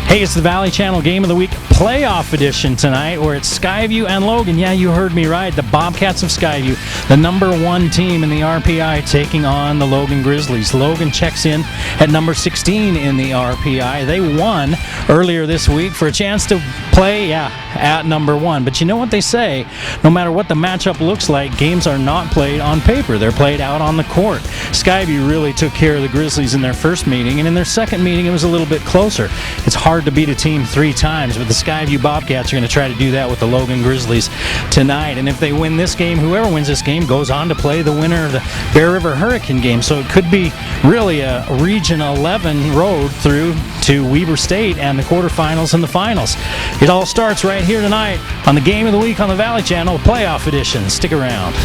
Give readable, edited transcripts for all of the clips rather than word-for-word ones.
Hey, it's the Valley Channel Game of the Week playoff edition tonight, where it's Skyview and Logan. Yeah, you heard me right. The Bobcats of Skyview, the number one team in the RPI, taking on the Logan Grizzlies. Logan checks in at number 16 in the RPI. They won earlier this week for a chance to play, at number one. But you know what they say? No matter what the matchup looks like, games are not played on paper. They're played out on the court. Skyview really took care of the Grizzlies in their first meeting, and in their second meeting, it was a little bit closer. It's hard to beat a team 3 times, but the Skyview Bobcats are going to try to do that with the Logan Grizzlies tonight. And if they win this game, whoever wins this game goes on to play the winner of the Bear River Hurricane game. So it could be really a Region 11 road through to Weber State and the quarterfinals and the finals. It all starts right here tonight on the Game of the Week on the Valley Channel, playoff edition. Stick around.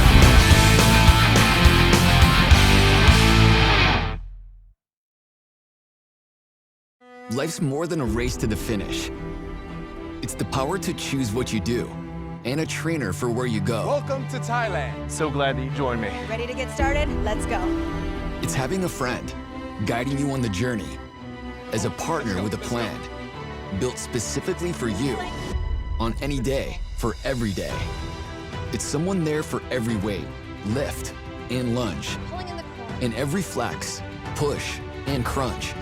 Life's more than a race to the finish. It's the power to choose what you do and a trainer for where you go. Welcome to Thailand. So glad that you joined me. Ready to get started? Let's go. It's having a friend guiding you on the journey as a partner with a plan built specifically for you on any day for every day. It's someone there for every weight, lift, and lunge, and every flex, push, and crunch.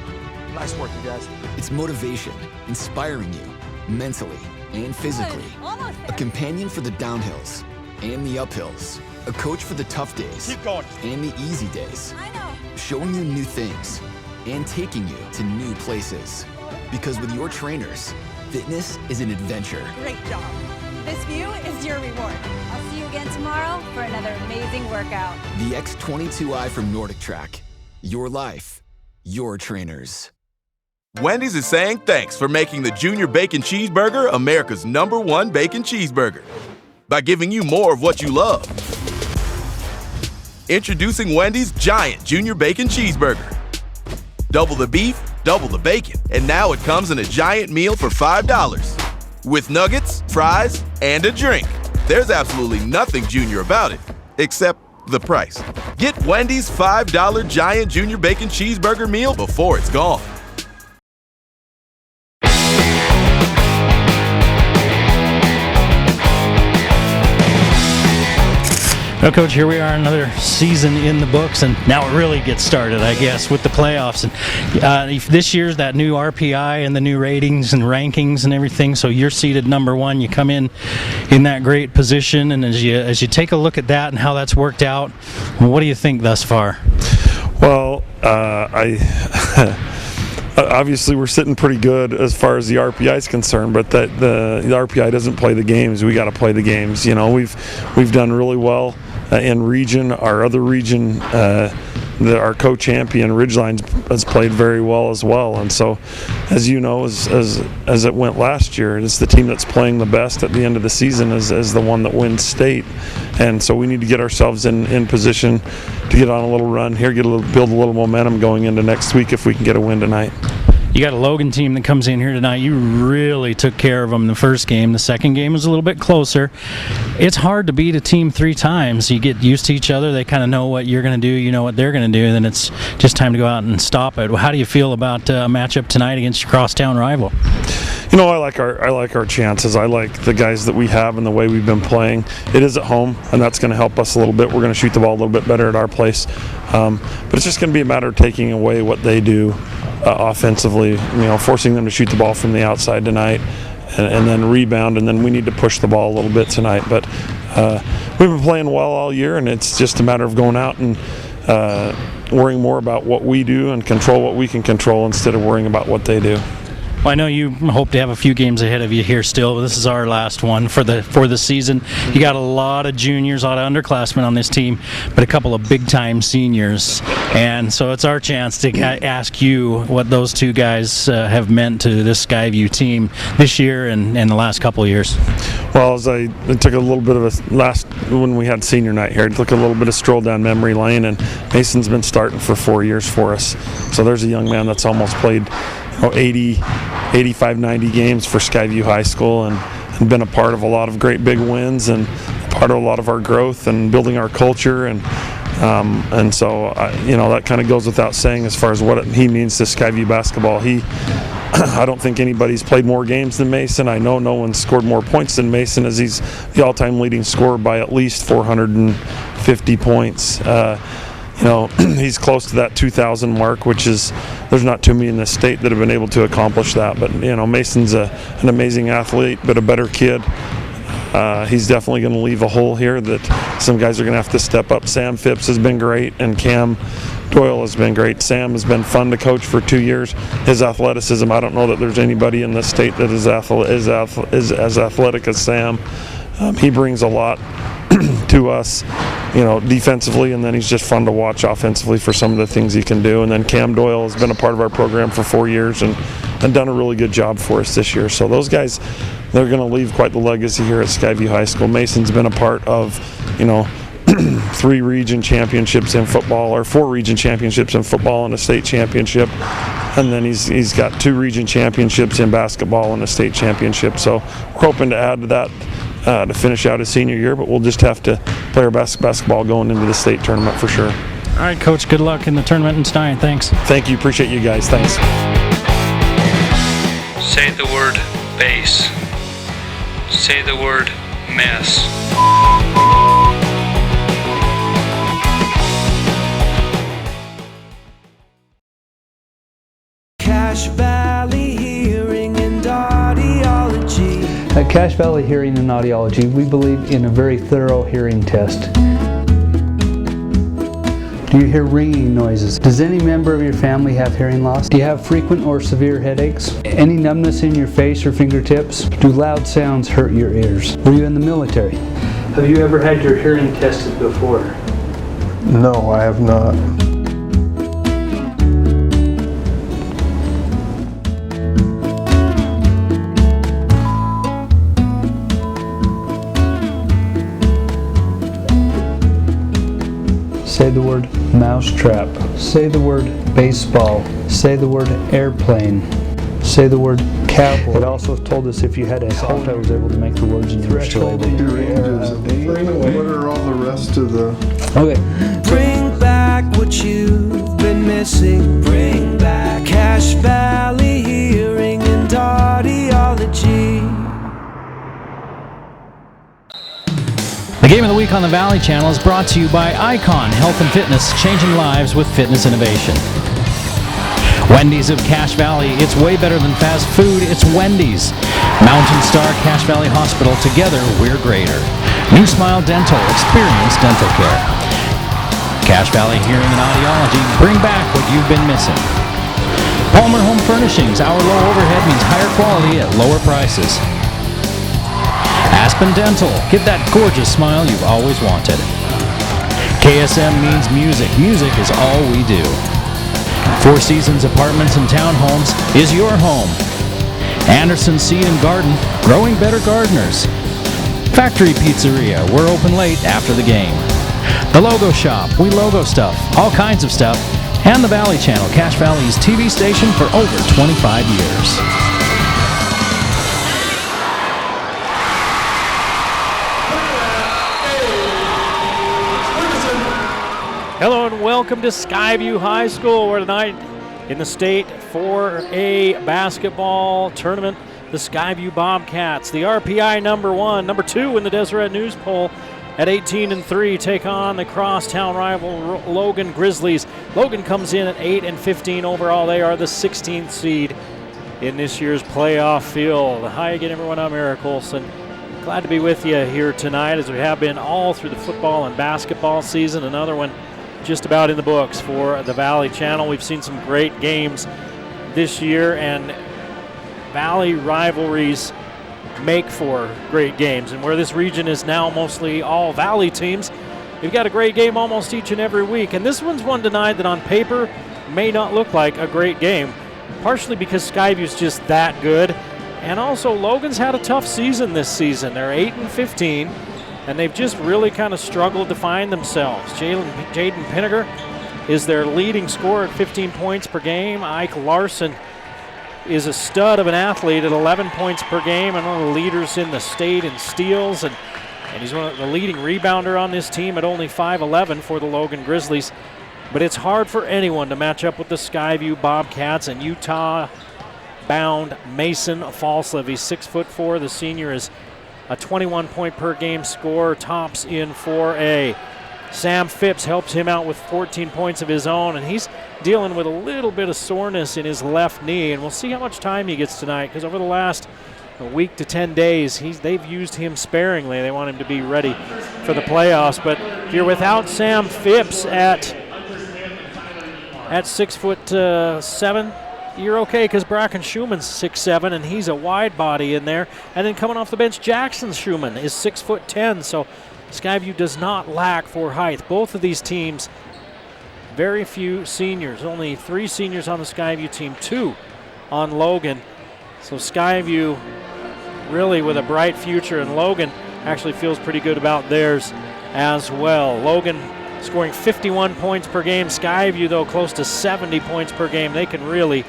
Nice work, you guys. It's motivation, inspiring you, mentally and physically. A companion for the downhills and the uphills. A coach for the tough days. Keep going. And the easy days. Showing you new things and taking you to new places. Because with your trainers, fitness is an adventure. Great job. This view is your reward. I'll see you again tomorrow for another amazing workout. The X22i from Nordic Track. Your life, your trainers. Wendy's is saying thanks for making the Junior Bacon Cheeseburger America's #1 bacon cheeseburger by giving you more of what you love. Introducing Wendy's Giant Junior Bacon Cheeseburger. Double the beef, double the bacon, and now it comes in a giant meal for $5 with nuggets, fries, and a drink. There's absolutely nothing junior about it, except the price. Get Wendy's $5 Giant Junior Bacon Cheeseburger meal before it's gone. Well, Coach, here we are, another season in the books, and now it really gets started, I guess, with the playoffs. And this year's that new RPI and the new ratings and rankings and everything, so you're seated number 1. You come in that great position, and as you take a look at that and how that's worked out, what do you think thus far? Well, obviously we're sitting pretty good as far as the RPI is concerned, but that the RPI doesn't play the games. We got to play the games. You know, we've done really well in region. Our other region, our co-champion Ridgeline has played very well as well. And so, as you know, as it went last year, it's the team that's playing the best at the end of the season as the one that wins state. And so we need to get ourselves in position to get on a little run here, build a little momentum going into next week if we can get a win tonight. You got a Logan team that comes in here tonight. You really took care of them in the first game. The second game was a little bit closer. It's hard to beat a team 3 times. You get used to each other. They kind of know what you're going to do. You know what they're going to do. And then it's just time to go out and stop it. How do you feel about a matchup tonight against your crosstown rival? You know, I like our chances. I like the guys that we have and the way we've been playing. It is at home, and that's going to help us a little bit. We're going to shoot the ball a little bit better at our place. But it's just going to be a matter of taking away what they do offensively, you know, forcing them to shoot the ball from the outside tonight and then rebound, and then we need to push the ball a little bit tonight. But we've been playing well all year, and it's just a matter of going out and worrying more about what we do and control what we can control instead of worrying about what they do. Well, I know you hope to have a few games ahead of you here still, but this is our last one for the season. You got a lot of juniors, a lot of underclassmen on this team, but a couple of big-time seniors. And so it's our chance to ask you what those 2 guys have meant to this Skyview team this year and the last couple of years. Well, as I took a little bit of when we had senior night here, I took a little bit of stroll down memory lane, and Mason's been starting for 4 years for us. So there's a young man that's almost played 85, 90 games for Skyview High School and been a part of a lot of great big wins and part of a lot of our growth and building our culture. And so, you know, that kind of goes without saying as far as what he means to Skyview basketball. He I don't think anybody's played more games than Mason. I know no one's scored more points than Mason, as he's the all-time leading scorer by at least 450 points. He's close to that 2,000 mark, which is, there's not too many in the state that have been able to accomplish that. But, Mason's an amazing athlete, but a better kid. He's definitely going to leave a hole here that some guys are going to have to step up. Sam Phipps has been great, and Cam Doyle has been great. Sam has been fun to coach for 2 years. His athleticism, I don't know that there's anybody in the state that is as athletic as Sam. He brings a lot to us, defensively, and then he's just fun to watch offensively for some of the things he can do. And then Cam Doyle has been a part of our program for 4 years and done a really good job for us this year. So those guys, they're going to leave quite the legacy here at Skyview High School. Mason's been a part of, 3 region championships in football, or 4 region championships in football and a state championship. And then he's got 2 region championships in basketball and a state championship. So we're hoping to add to that to finish out his senior year, but we'll just have to play our basketball going into the state tournament for sure. All right, Coach, good luck in the tournament in Stein. Thanks. Thank you. Appreciate you guys. Thanks. Say the word base. Say the word mess. Cache Valley Hearing and Audiology. At Cache Valley Hearing and Audiology, we believe in a very thorough hearing test. Do you hear ringing noises? Does any member of your family have hearing loss? Do you have frequent or severe headaches? Any numbness in your face or fingertips? Do loud sounds hurt your ears? Were you in the military? Have you ever had your hearing tested before? No, I have not. Say the word mousetrap. Say the word baseball. Say the word airplane. Say the word cowboy. It also told us if you had a halt, I was able to make the words and you were still able to. What are all the rest of the... Okay. Bring back what you've been missing. Bring back Cache Valley Hearing and Audiology. The Game of the Week on the Valley Channel is brought to you by Icon Health and Fitness, changing lives with fitness innovation. Wendy's of Cache Valley, it's way better than fast food, it's Wendy's. Mountain Star Cache Valley Hospital, together we're greater. New Smile Dental, experience dental care. Cache Valley Hearing and Audiology, bring back what you've been missing. Palmer Home Furnishings, our low overhead means higher quality at lower prices. Aspen Dental, get that gorgeous smile you've always wanted. KSM means music. Music is all we do. Four Seasons Apartments and Townhomes is your home. Anderson Seed and Garden, growing better gardeners. Factory Pizzeria, we're open late after the game. The Logo Shop, we logo stuff, all kinds of stuff. And the Valley Channel, Cache Valley's TV station for over 25 years. Hello and welcome to Skyview High School. We're tonight in the state 4A basketball tournament. The Skyview Bobcats, the RPI number 2 in the Deseret News poll at 18-3, take on the crosstown rival Logan Grizzlies. Logan comes in at 8-15 overall. They are the 16th seed in this year's playoff field. Hi again, everyone. I'm Eric Olson. Glad to be with you here tonight, as we have been all through the football and basketball season. Another one just about in the books for the Valley Channel. We've seen some great games this year, and Valley rivalries make for great games. And where this region is now mostly all Valley teams, we've got a great game almost each and every week. And this one's one tonight that on paper may not look like a great game, partially because Skyview's just that good. And also Logan's had a tough season this season. They're 8-15. And they've just really kind of struggled to find themselves. Jaden Pinniger is their leading scorer at 15 points per game. Ike Larson is a stud of an athlete at 11 points per game and one of the leaders in the state in steals. And he's one of the leading rebounder on this team at only 5'11" for the Logan Grizzlies. But it's hard for anyone to match up with the Skyview Bobcats, and Utah bound Mason Falslev. He's 6'4". The senior is a 21-point per game scorer, tops in 4A. Sam Phipps helps him out with 14 points of his own, and he's dealing with a little bit of soreness in his left knee, and we'll see how much time he gets tonight, because over the last week to 10 days, they've used him sparingly. They want him to be ready for the playoffs. But if you're without Sam Phipps at 6'7", you're okay, because Bracken Schumann's 6'7", and he's a wide body in there. And then coming off the bench, Jackson Schumann is 6'10", so Skyview does not lack for height. Both of these teams, very few seniors. Only 3 seniors on the Skyview team, 2 on Logan. So Skyview really with a bright future, and Logan actually feels pretty good about theirs as well. Logan scoring 51 points per game. Skyview, though, close to 70 points per game. They can really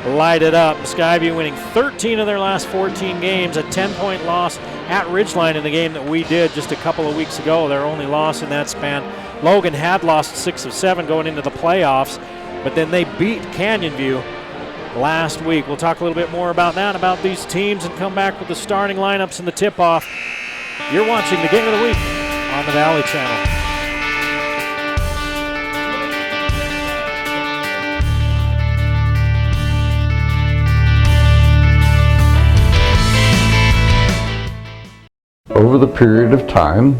light it up. Skyview winning 13 of their last 14 games, a 10-point loss at Ridgeline in the game that we did just a couple of weeks ago, their only loss in that span. Logan had lost 6 of 7 going into the playoffs, but then they beat Canyon View last week. We'll talk a little bit more about that, about these teams, and come back with the starting lineups and the tip-off. You're watching the Game of the Week on the Valley Channel. Over the period of time,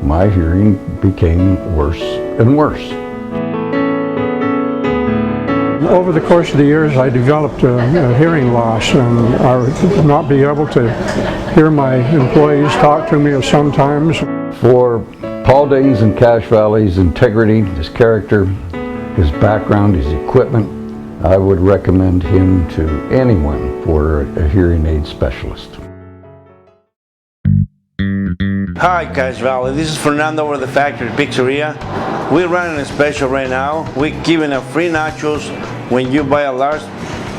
my hearing became worse and worse. Over the course of the years, I developed a hearing loss, and I would not be able to hear my employees talk to me sometimes. For Paul Danes and Cache Valley's integrity, his character, his background, his equipment, I would recommend him to anyone for a hearing aid specialist. Hi, Cache Valley. This is Fernando over the Factory Pizzeria. We're running a special right now. We're giving out free nachos when you buy a large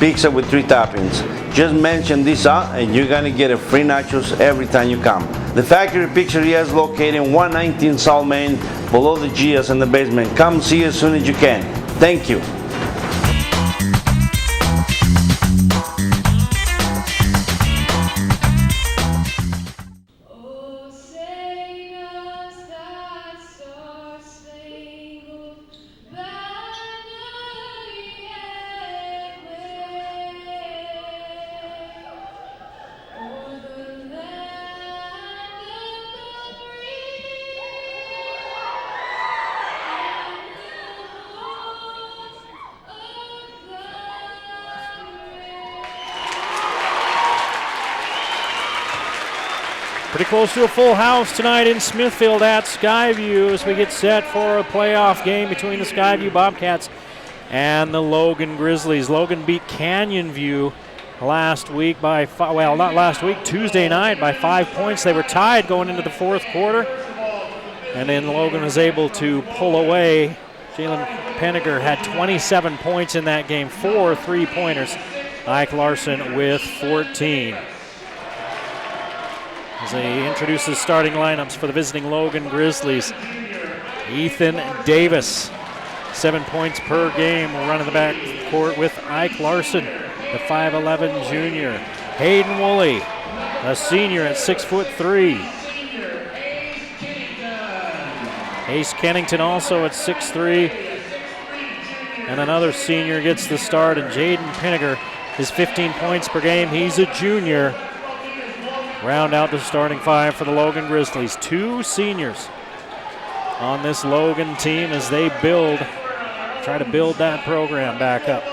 pizza with 3 toppings. Just mention this out and you're gonna get a free nachos every time you come. The Factory Pizzeria is located in 119 South Main, below the Gias in the basement. Come see us as soon as you can. Thank you. Pretty close to a full house tonight in Smithfield at Skyview as we get set for a playoff game between the Skyview Bobcats and the Logan Grizzlies. Logan beat Canyon View last week by Tuesday night by 5 points. They were tied going into the fourth quarter, and then Logan was able to pull away. Jalen Penniger had 27 points in that game, 4 3-pointers. Ike Larson with 14. As they introduce the starting lineups for the visiting Logan Grizzlies. Ethan Davis, 7 points per game, will run in the back court with Ike Larson, the 5'11 junior. Hayden Woolley, a senior at 6'3". Ace Kennington also at 6'3". And another senior gets the start, and Jaden Penniger is 15 points per game. He's a junior. Round out the starting 5 for the Logan Grizzlies. 2 seniors on this Logan team as they try to build that program back up.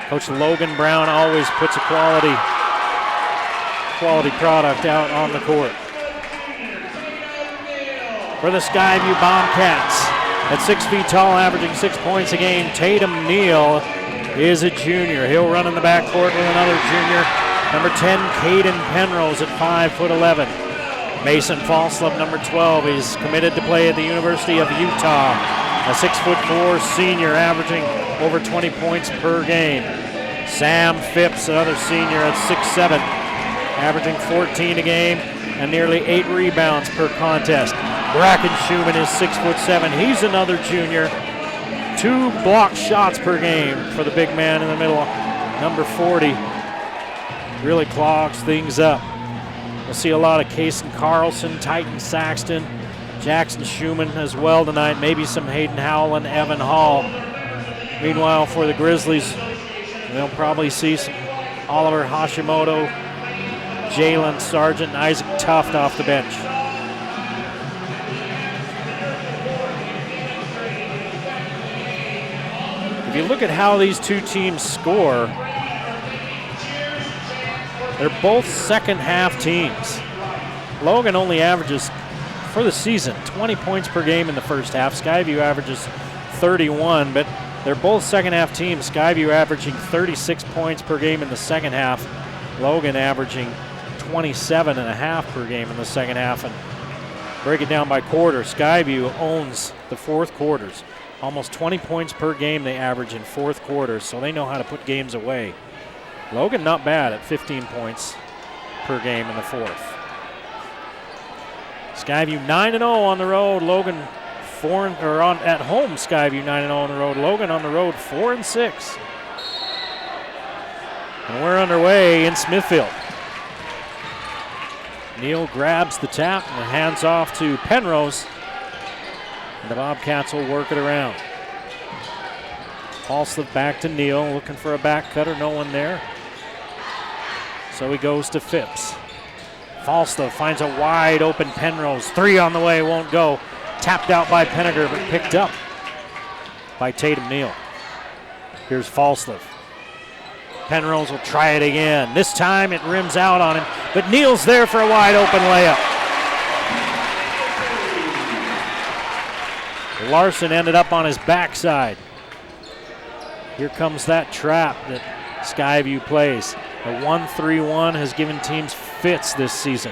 Coach Logan Brown always puts a quality product out on the court. For the Skyview Bobcats, at 6 feet tall, averaging 6 points a game, Tatum Neal is a junior. He'll run in the backcourt with another junior. Number 10, Caden Penrose at 5'11". Mason Falslev, number 12. He's committed to play at the University of Utah. A 6'4" senior, averaging over 20 points per game. Sam Phipps, another senior at 6'7", averaging 14 a game and nearly 8 rebounds per contest. Bracken Schumann is 6'7". He's another junior. 2 block shots per game for the big man in the middle, number 40. really clogs things up. We'll see a lot of Kason Carlson, Titan Saxton, Jackson Schumann as well tonight. Maybe some Hayden Howell and Evan Hall. Meanwhile, for the Grizzlies, we'll probably see some Oliver Hashimoto, Jalen Sargent, and Isaac Tuft off the bench. If you look at how these two teams score, they're both second half teams. Logan only averages, for the season, 20 points per game in the first half. Skyview averages 31, but they're both second half teams. Skyview averaging 36 points per game in the second half. Logan averaging 27.5 per game in the second half. And break it down by quarter, Skyview owns the fourth quarters. Almost 20 points per game they average in fourth quarters, so they know how to put games away. Logan not bad at 15 points per game in the fourth. Skyview 9-0 on the road. Logan at home. Skyview 9-0 on the road. Logan on the road 4-6. And we're underway in Smithfield. Neal grabs the tap and hands off to Penrose. And the Bobcats will work it around. Falslev back to Neal, looking for a back cutter, no one there. So he goes to Phipps. Falslev finds a wide open Penrose. 3 on the way, won't go. Tapped out by Penninger, but picked up by Tatum Neal. Here's Falslev. Penrose will try it again. This time it rims out on him, but Neal's there for a wide open layup. Larson ended up on his backside. Here comes that trap that Skyview plays. The 1-3-1 has given teams fits this season.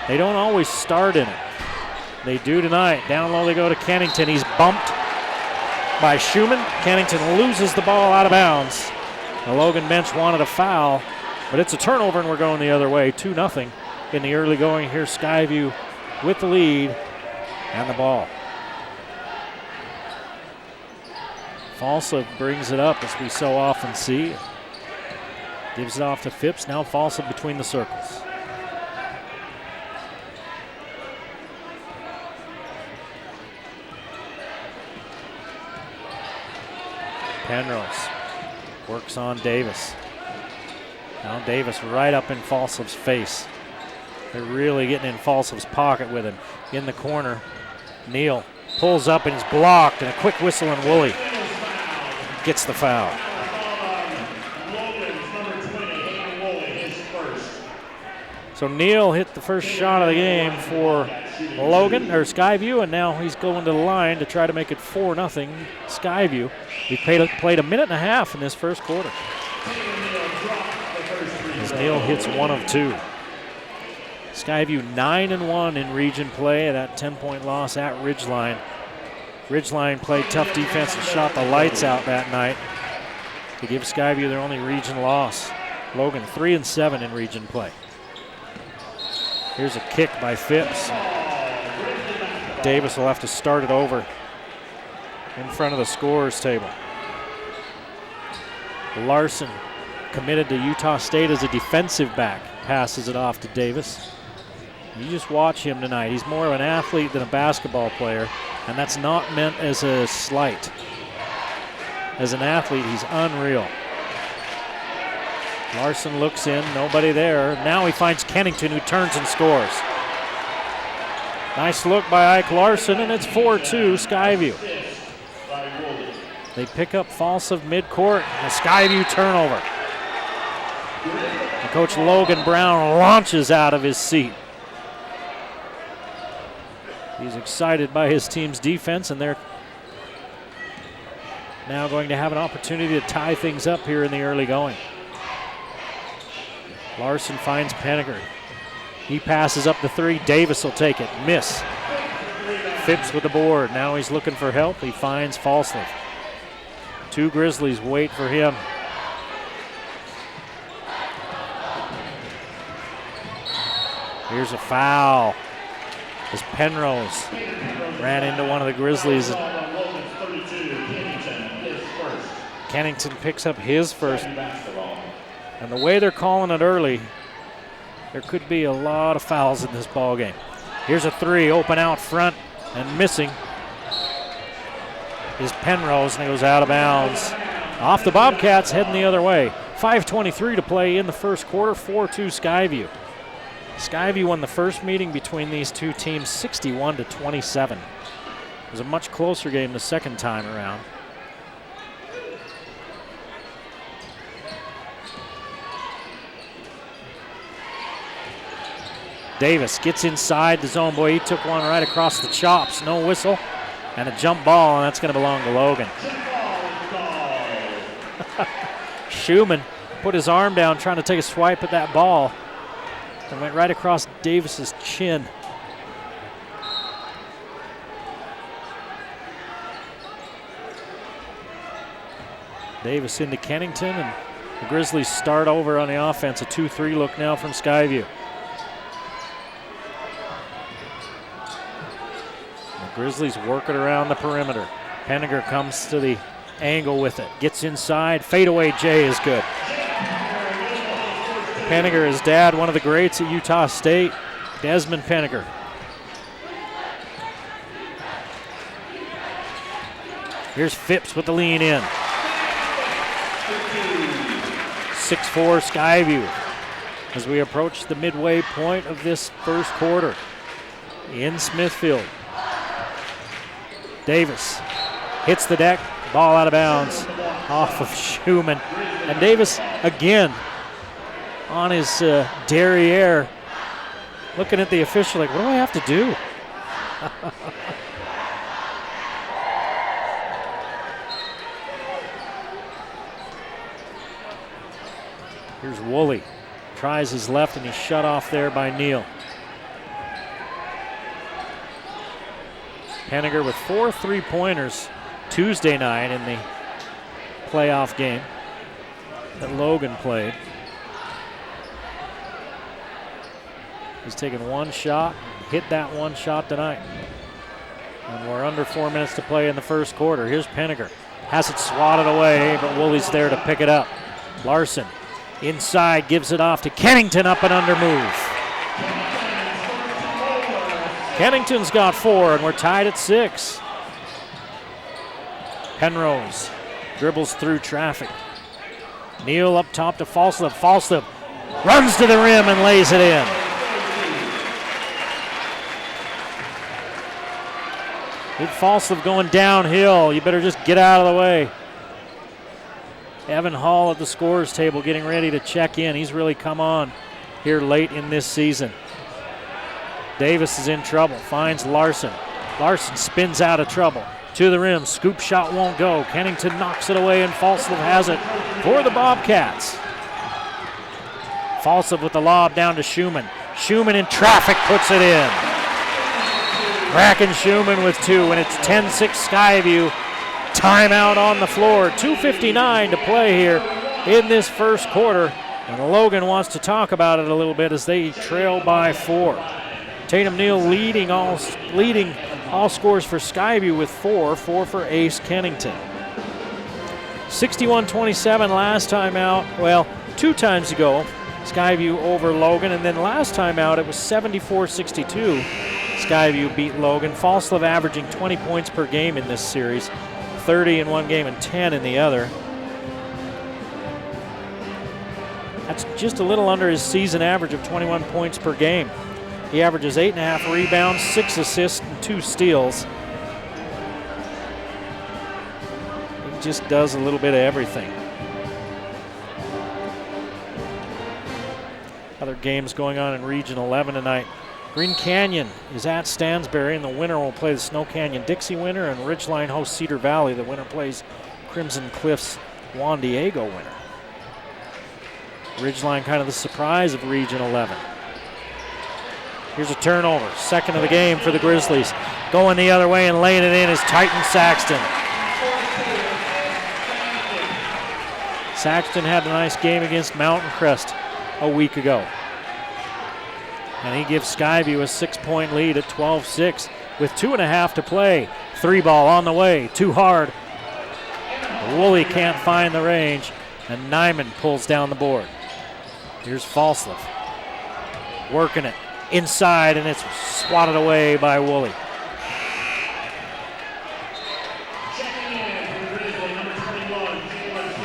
They don't always start in it. They do tonight. Down low they go to Kennington. He's bumped by Schumann. Kennington loses the ball out of bounds. The Logan bench wanted a foul, but it's a turnover and we're going the other way. 2-0 in the early going. Here's Skyview with the lead and the ball. Falslev brings it up as we so often see. Gives it off to Phipps. Now Falslev between the circles. Penrose works on Davis. Now Davis right up in Falslev's face. They're really getting in Falslev's pocket with him. In the corner, Neal pulls up and he's blocked, and a quick whistle and Woolley gets the foul. So Neal hit the first shot of the game for Logan, or Skyview, and now he's going to the line to try to make it 4-0 Skyview. He played a minute and a half in this first quarter. As Neal hits 1 of 2. Skyview 9-1 in region play, that 10-point loss at Ridgeline. Ridgeline played tough defense and shot the lights out that night to give Skyview their only region loss. Logan 3-7 in region play. Here's a kick by Phipps. Davis will have to start it over in front of the scorer's table. Larson, committed to Utah State as a defensive back, passes it off to Davis. You just watch him tonight. He's more of an athlete than a basketball player, and that's not meant as a slight. As an athlete, he's unreal. Larson looks in, nobody there. Now he finds Kennington, who turns and scores. Nice look by Ike Larson, and it's 4-2 Skyview. They pick up Falslev midcourt, and a Skyview turnover. And Coach Logan Brown launches out of his seat. He's excited by his team's defense, and they're now going to have an opportunity to tie things up here in the early going. Larson finds Penninger. He passes up the 3. Davis will take it. Miss. Phipps with the board. Now he's looking for help. He finds Falslev. 2 Grizzlies wait for him. Here's a foul as Penrose ran into one of the Grizzlies. Kennington picks up his first And the way they're calling it early, there could be a lot of fouls in this ball game. Here's a three, open out front and missing is Penrose, and it goes out of bounds. Off the Bobcats, heading the other way. 5:23 to play in the first quarter, 4-2 Skyview. Skyview won the first meeting between these two teams 61-27. It was a much closer game the second time around. Davis gets inside the zone. Boy, he took one right across the chops. No whistle. And a jump ball, and that's going to belong to Logan. Schumann put his arm down trying to take a swipe at that ball and went right across Davis's chin. Davis into Kennington, and the Grizzlies start over on the offense. A 2-3 look now from Skyview. Grizzlies work it around the perimeter. Penninger comes to the angle with it. Gets inside. Fadeaway J is good. Penninger, his dad, one of the greats at Utah State, Desmond Penninger. Here's Phipps with the lean in. 6-4 Skyview as we approach the midway point of this first quarter in Smithfield. Davis hits the deck, ball out of bounds off of Schumann. And Davis again on his derriere, looking at the official like, what do I have to do? Here's Woolley, tries his left and he's shut off there by Neal. Penninger with 4 3-pointers Tuesday night in the playoff game that Logan played. He's taken one shot, hit that one shot tonight. And we're under 4 minutes to play in the first quarter. Here's Penninger. Has it swatted away, but Woolley's there to pick it up. Larson inside, gives it off to Kennington, up and under move. Kennington's got 4, and we're tied at 6. Penrose dribbles through traffic. Neal up top to Falstaff. Falstaff runs to the rim and lays it in. With Falstaff going downhill, you better just get out of the way. Evan Hall at the scorer's table getting ready to check in. He's really come on here late in this season. Davis is in trouble, finds Larson. Larson spins out of trouble. To the rim, scoop shot won't go. Kennington knocks it away and Falstaff has it for the Bobcats. Falstaff with the lob down to Schumann. Schumann in traffic puts it in. Bracken Schumann with 2, and it's 10-6 Skyview. Timeout on the floor. 2:59 to play here in this first quarter. And Logan wants to talk about it a little bit as they trail by 4. Tatum Neal leading all scores for Skyview with 4 for Ace Kennington. 61-27 last time out. Well, 2 times ago, Skyview over Logan, and then last time out it was 74-62. Skyview beat Logan. Falstaff averaging 20 points per game in this series, 30 in one game and 10 in the other. That's just a little under his season average of 21 points per game. He averages 8.5 rebounds, 6 assists, and 2 steals. He just does a little bit of everything. Other games going on in Region 11 tonight. Green Canyon is at Stansbury, and the winner will play the Snow Canyon Dixie winner, and Ridgeline hosts Cedar Valley. The winner plays Crimson Cliffs Juan Diego winner. Ridgeline kind of the surprise of Region 11. Here's a turnover, second of the game for the Grizzlies. Going the other way and laying it in is Titan Saxton. Saxton had a nice game against Mountain Crest a week ago. And he gives Skyview a 6-point lead at 12-6 with 2.5 to play. 3 ball on the way, too hard. Woolley can't find the range, and Nyman pulls down the board. Here's Falslev working it inside, and it's swatted away by Woolley.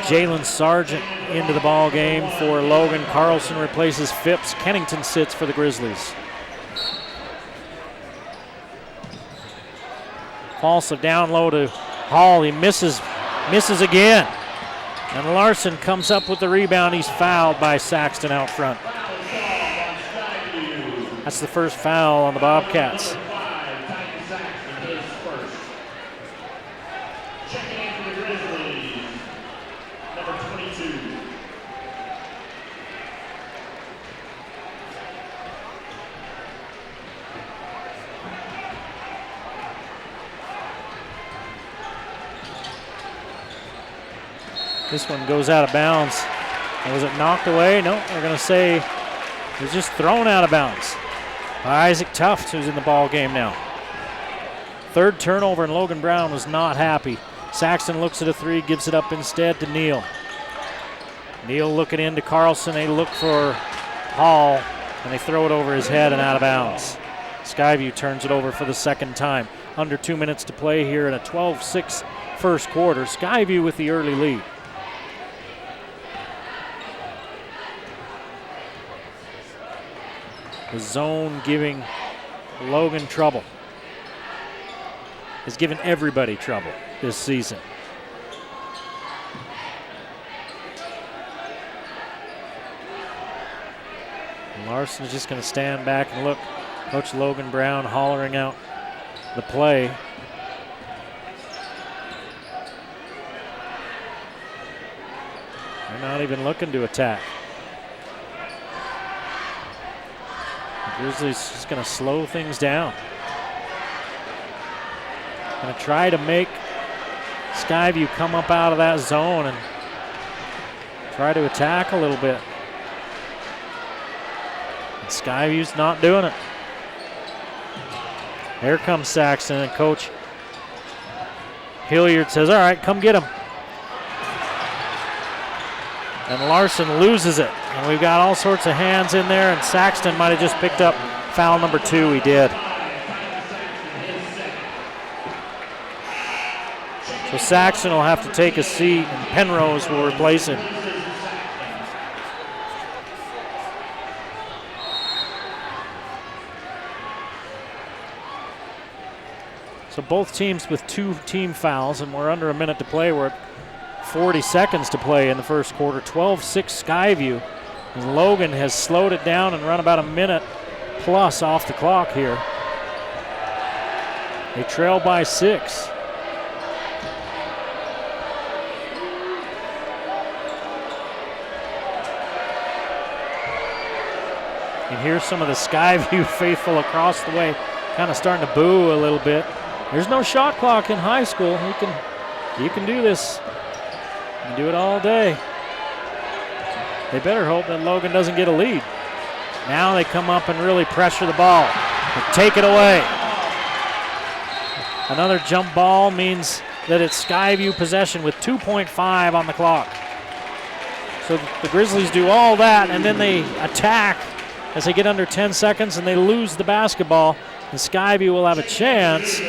Jalen Sargent into the ball game for Logan. Carlson replaces Phipps. Kennington sits for the Grizzlies. Falslev down low to Hall. He misses again. And Larson comes up with the rebound. He's fouled by Saxton out front. That's the first foul on the Bobcats. This one goes out of bounds. Was it knocked away? No, they're going to say it was just thrown out of bounds. Isaac Tufts, who's in the ball game now. Third turnover, and Logan Brown was not happy. Saxton looks at a three, gives it up instead to Neal. Neal looking into Carlson. They look for Hall, and they throw it over his head and out of bounds. Skyview turns it over for the second time. Under 2 minutes to play here in a 12-6 first quarter. Skyview with the early lead. The zone giving Logan trouble. Has given everybody trouble this season. Larson's just going to stand back and look. Coach Logan Brown hollering out the play. They're not even looking to attack. Grizzlies just going to slow things down. Going to try to make Skyview come up out of that zone and try to attack a little bit. And Skyview's not doing it. Here comes Saxton, and Coach Hilliard says, all right, come get him. And Larson loses it. And we've got all sorts of hands in there, and Saxton might have just picked up foul number 2. He did. So Saxton will have to take a seat, and Penrose will replace him. So both teams with 2 team fouls, and we're under a minute to play. We're at 40 seconds to play in the first quarter. 12-6 Skyview. And Logan has slowed it down and run about a minute plus off the clock here. They trail by 6. And here's some of the Skyview faithful across the way, kind of starting to boo a little bit. There's no shot clock in high school. You can do this. You can do it all day. They better hope that Logan doesn't get a lead. Now they come up and really pressure the ball. They take it away. Another jump ball means that it's Skyview possession with 2.5 on the clock. So the Grizzlies do all that, and then they attack as they get under 10 seconds, and they lose the basketball. And Skyview will have a chance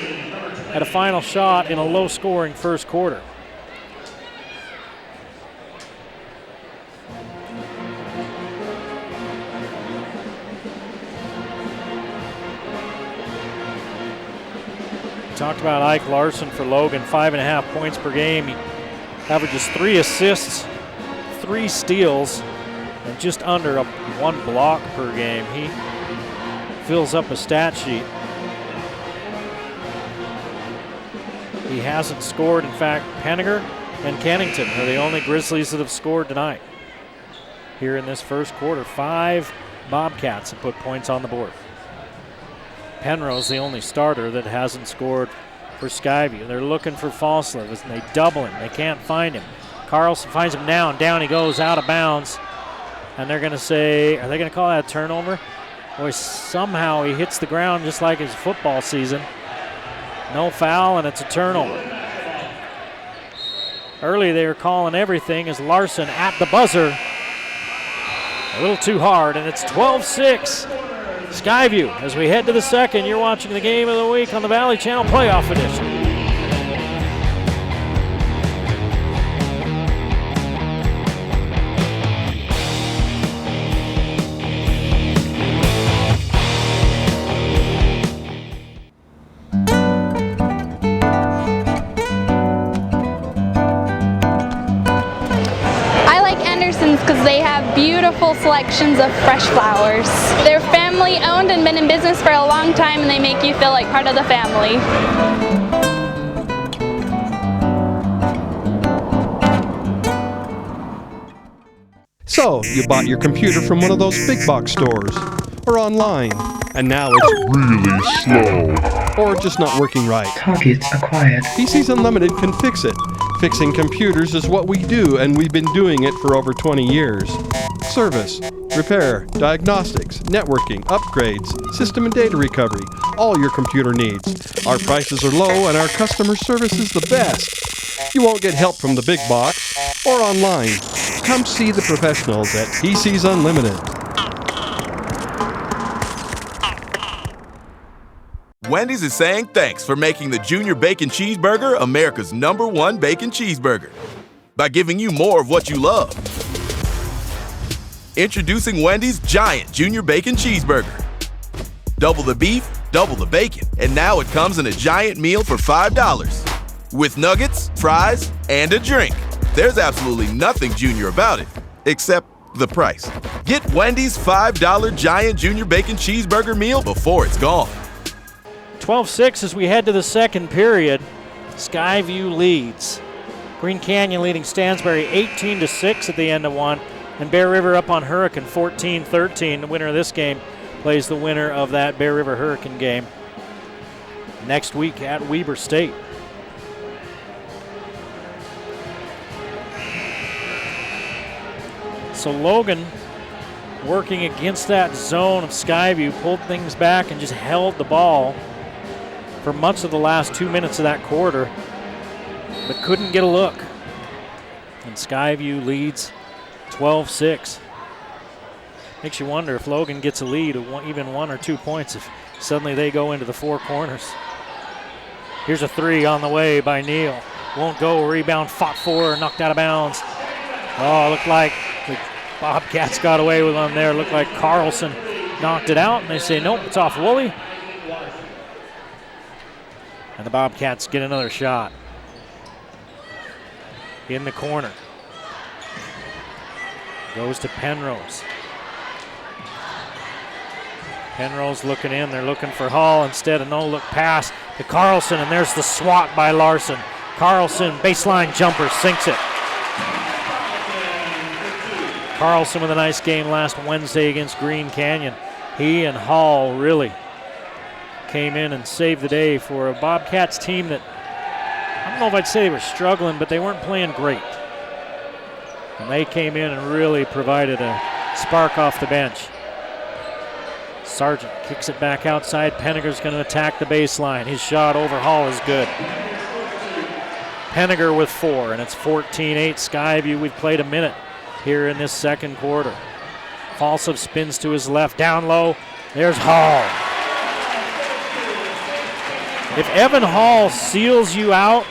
at a final shot in a low-scoring first quarter. Talked about Ike Larson for Logan, 5.5 points per game. He averages 3 assists, 3 steals, and just under 1 block per game. He fills up a stat sheet. He hasn't scored. In fact, Penninger and Kennington are the only Grizzlies that have scored tonight. Here in this first quarter, 5 Bobcats have put points on the board. Penrose, the only starter that hasn't scored for Skyview. They're looking for Falslev, and they double him. They can't find him. Carlson finds him now, and down he goes out of bounds. And they're going to say, are they going to call that a turnover? Boy, somehow he hits the ground just like his football season. No foul, and it's a turnover. Early they were calling everything as Larson at the buzzer A little too hard, and it's 12-6. Skyview, as we head to the second, you're watching the game of the week on the Valley Channel Playoff Edition. Because they have beautiful selections of fresh flowers. They're family owned and been in business for a long time, and they make you feel like part of the family. So, you bought your computer from one of those big box stores, or online, and now it's really slow, or just not working right. Target acquired. PCs Unlimited can fix it. Fixing computers is what we do, and we've been doing it for over 20 years. Service, repair, diagnostics, networking, upgrades, system and data recovery, all your computer needs. Our prices are low and our customer service is the best. You won't get help from the big box or online. Come see the professionals at PCs Unlimited. Wendy's is saying thanks for making the Junior Bacon Cheeseburger America's #1 bacon cheeseburger by giving you more of what you love. Introducing Wendy's Giant Junior Bacon Cheeseburger. Double the beef, double the bacon, and now it comes in a giant meal for $5 with nuggets, fries, and a drink. There's absolutely nothing junior about it, except the price. Get Wendy's $5 Giant Junior Bacon Cheeseburger meal before it's gone. 12-6 as we head to the second period. Skyview leads. Green Canyon leading Stansbury 18-6 at the end of one, and Bear River up on Hurricane 14-13. The winner of this game plays the winner of that Bear River Hurricane game next week at Weber State. So Logan, working against that zone of Skyview, pulled things back and just held the ball for much of the last 2 minutes of that quarter, but couldn't get a look. And Skyview leads 12-6. Makes you wonder if Logan gets a lead of even 1 or 2 points, if suddenly they go into the four corners. Here's a three on the way by Neal. Won't go, rebound fought for, knocked out of bounds. Oh, looked like the Bobcats got away with one there. Looked like Carlson knocked it out, and they say, nope, it's off Woolley. And the Bobcats get another shot. In the corner. Goes to Penrose. Penrose looking in. They're looking for Hall. Instead, a no-look pass to Carlson, and there's the swat by Larson. Carlson, baseline jumper, sinks it. Carlson with a nice game last Wednesday against Green Canyon. He and Hall really came in and saved the day for a Bobcats team that, I don't know if I'd say they were struggling, but they weren't playing great. And they came in and really provided a spark off the bench. Sargent kicks it back outside. Penniger's going to attack the baseline. His shot over Hall is good. Penniger with 4, and it's 14-8 Skyview. We've played a minute here in this second quarter. Falsov spins to his left, down low. There's Hall. If Evan Hall seals you out,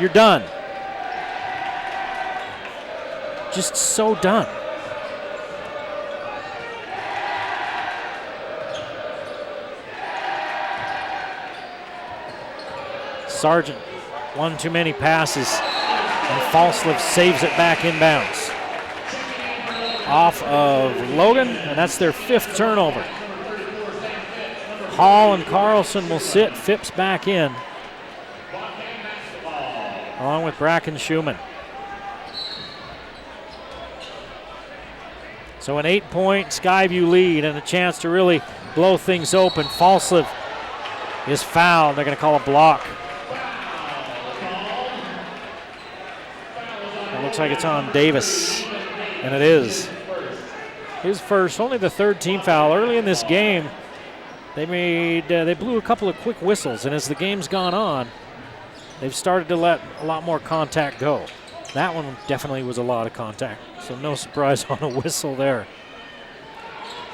you're done. Just so done. Sargent, one too many passes, and Falsliv saves it back inbounds. Off of Logan, and that's their 5th turnover. Hall and Carlson will sit. Phipps back in, along with Bracken Schumann. So an 8-point Skyview lead and a chance to really blow things open. Falsliv is fouled. They're going to call a block. It looks like it's on Davis, and it is. His first, only the 3rd team foul. Early in this game, they blew a couple of quick whistles, and as the game's gone on, they've started to let a lot more contact go. That one definitely was a lot of contact, so no surprise on a whistle there.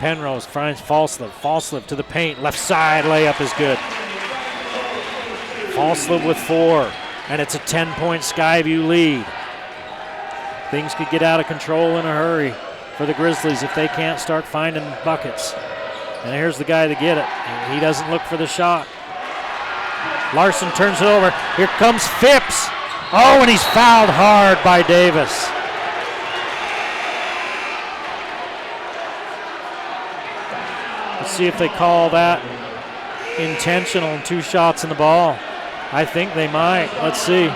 Penrose finds Falslev. Falslev to the paint. Left side layup is good. Falslev with 4. And it's a 10-point Skyview lead. Things could get out of control in a hurry for the Grizzlies if they can't start finding buckets. And here's the guy to get it. And he doesn't look for the shot. Larson turns it over. Here comes Phipps. Oh, and he's fouled hard by Davis. Let's see if they call that intentional and 2 shots in the ball. I think they might. Let's see.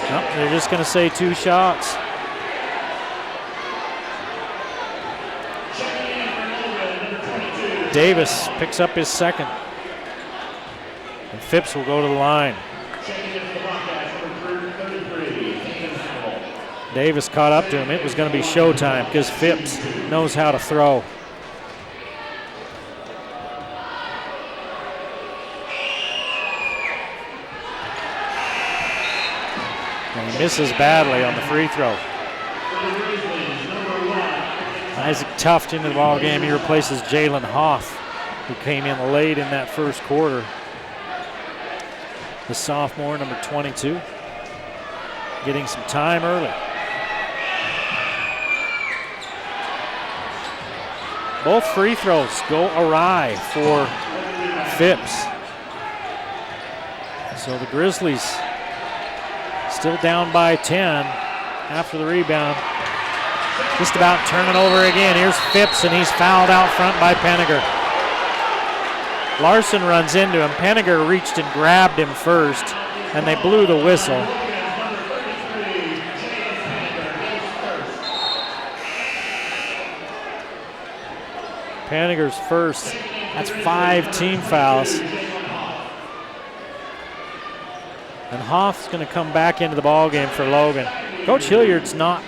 Nope, they're just going to say 2 shots. Davis picks up his second. And Phipps will go to the line. Davis caught up to him. It was going to be showtime because Phipps knows how to throw. And he misses badly on the free throw. Isaac Tuft into the ball game. He replaces Jalen Hoff, who came in late in that first quarter. The sophomore, number 22, getting some time early. Both free throws go awry for Phipps. So the Grizzlies still down by 10 after the rebound. Just about turning over again. Here's Phipps, and he's fouled out front by Penninger. Larson runs into him. Penninger reached and grabbed him first, and they blew the whistle. Penninger's first. That's 5 team fouls. And Hoff's going to come back into the ball game for Logan. Coach Hilliard's not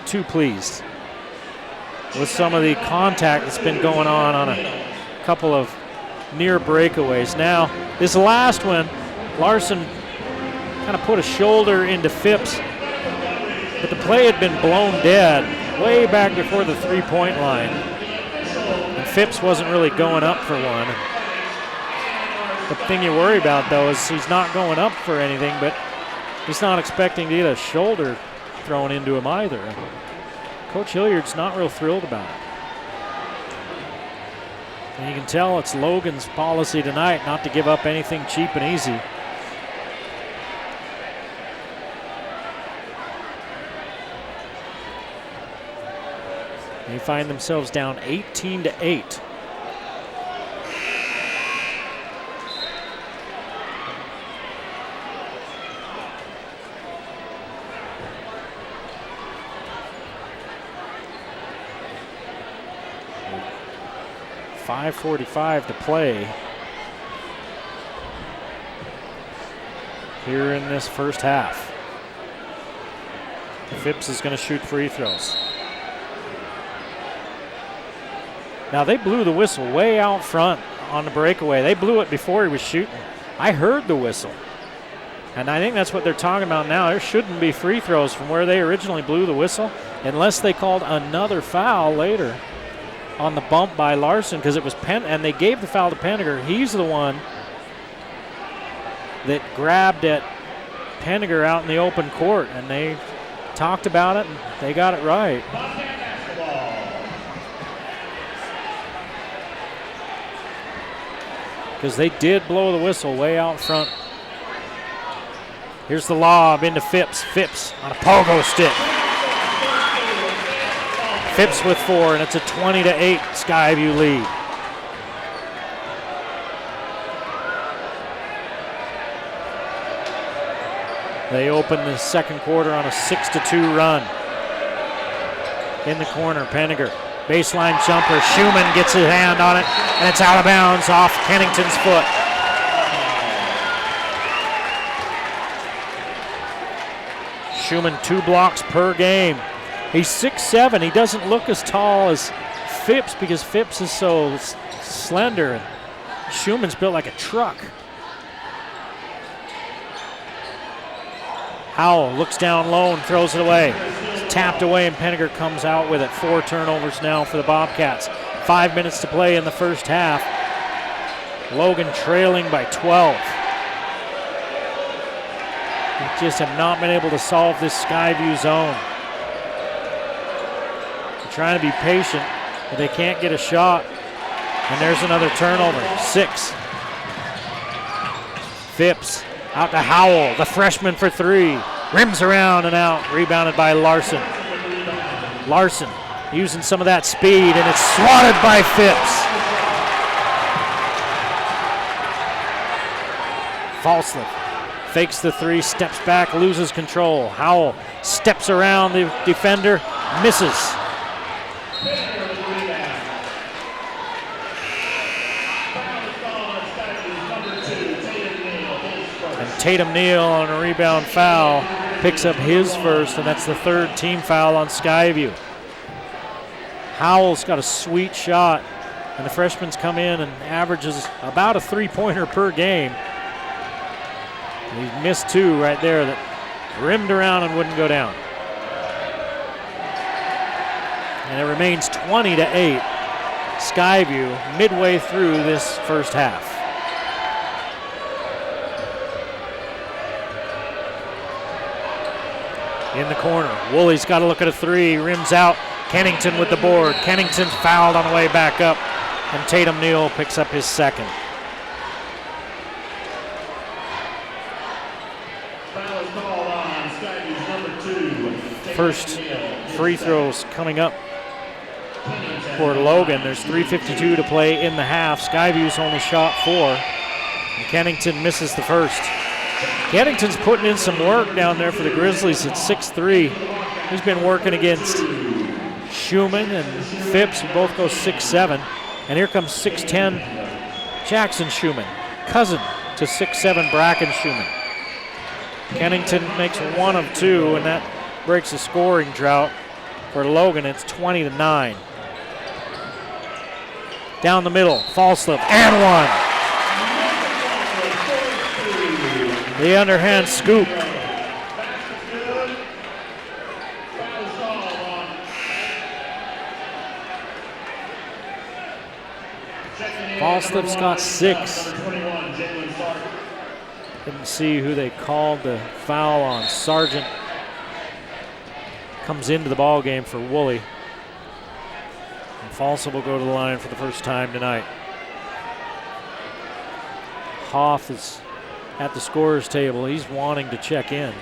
too pleased with some of the contact that's been going on a couple of near breakaways. Now, this last one, Larson kind of put a shoulder into Phipps, but the play had been blown dead way back before the three-point line. And Phipps wasn't really going up for one. The thing you worry about, though, is he's not going up for anything, but he's not expecting to get a shoulder thrown into him either. Coach Hilliard's not real thrilled about it. And you can tell it's Logan's policy tonight not to give up anything cheap and easy. They find themselves down 18-8. .545 to play here in this first half. Phipps is going to shoot free throws. Now they blew the whistle way out front on the breakaway. They blew it before he was shooting. I heard the whistle. And I think that's what they're talking about now. There shouldn't be free throws from where they originally blew the whistle unless they called another foul later on the bump by Larson, because it was and they gave the foul to Penninger. He's the one that grabbed at Penninger out in the open court, and they talked about it and they got it right. Because they did blow the whistle way out front. Here's the lob into Phipps. Phipps on a pogo stick. Phipps with 4, and it's a 20-8 Skyview lead. They open the second quarter on a 6-2 run. In the corner, Penninger. Baseline jumper. Schumann gets his hand on it, and it's out of bounds off Kennington's foot. Schumann 2 blocks per game. He's 6'7". He doesn't look as tall as Phipps because Phipps is so slender. Schumann's built like a truck. Howell looks down low and throws it away. tapped away, and Penninger comes out with it. 4 turnovers now for the Bobcats. 5 minutes to play in the first half. Logan trailing by 12. They just have not been able to solve this Skyview zone. They're trying to be patient, but they can't get a shot. And there's another turnover. 6. Phipps out to Howell, the freshman for 3. Rims around and out, rebounded by Larson. Larson using some of that speed, and it's swatted by Phipps. Falsley fakes the 3, steps back, loses control. Howell steps around the defender, misses. And Tatum Neal on a rebound foul picks up his first, and that's the 3rd team foul on Skyview. Howell's got a sweet shot, and the freshman's come in and averages about a 3-pointer per game. He missed 2 right there that rimmed around and wouldn't go down. And it remains 20-8. Skyview midway through this first half. In the corner, Woolley's got to look at a 3, rims out. Kennington with the board. Kennington's fouled on the way back up, and Tatum Neal picks up his 2nd. First free throws coming up for Logan. There's 3:52 to play in the half. Skyview's only shot 4, and Kennington misses the first. Kennington's putting in some work down there for the Grizzlies at 6'3". He's been working against Schumann and Phipps, who both go 6'7". And here comes 6'10" Jackson Schumann, cousin to 6'7" Bracken Schumann. Kennington makes 1 of 2, and that breaks a scoring drought for Logan. It's 20-9. Down the middle, Falslip, and 1. The underhand scoop. Falslip's got 6. Didn't see who they called the foul on. Sargent comes into the ball game for Woolley. And Falslip will go to the line for the first time tonight. Hoff is at the scorer's table. He's wanting to check in.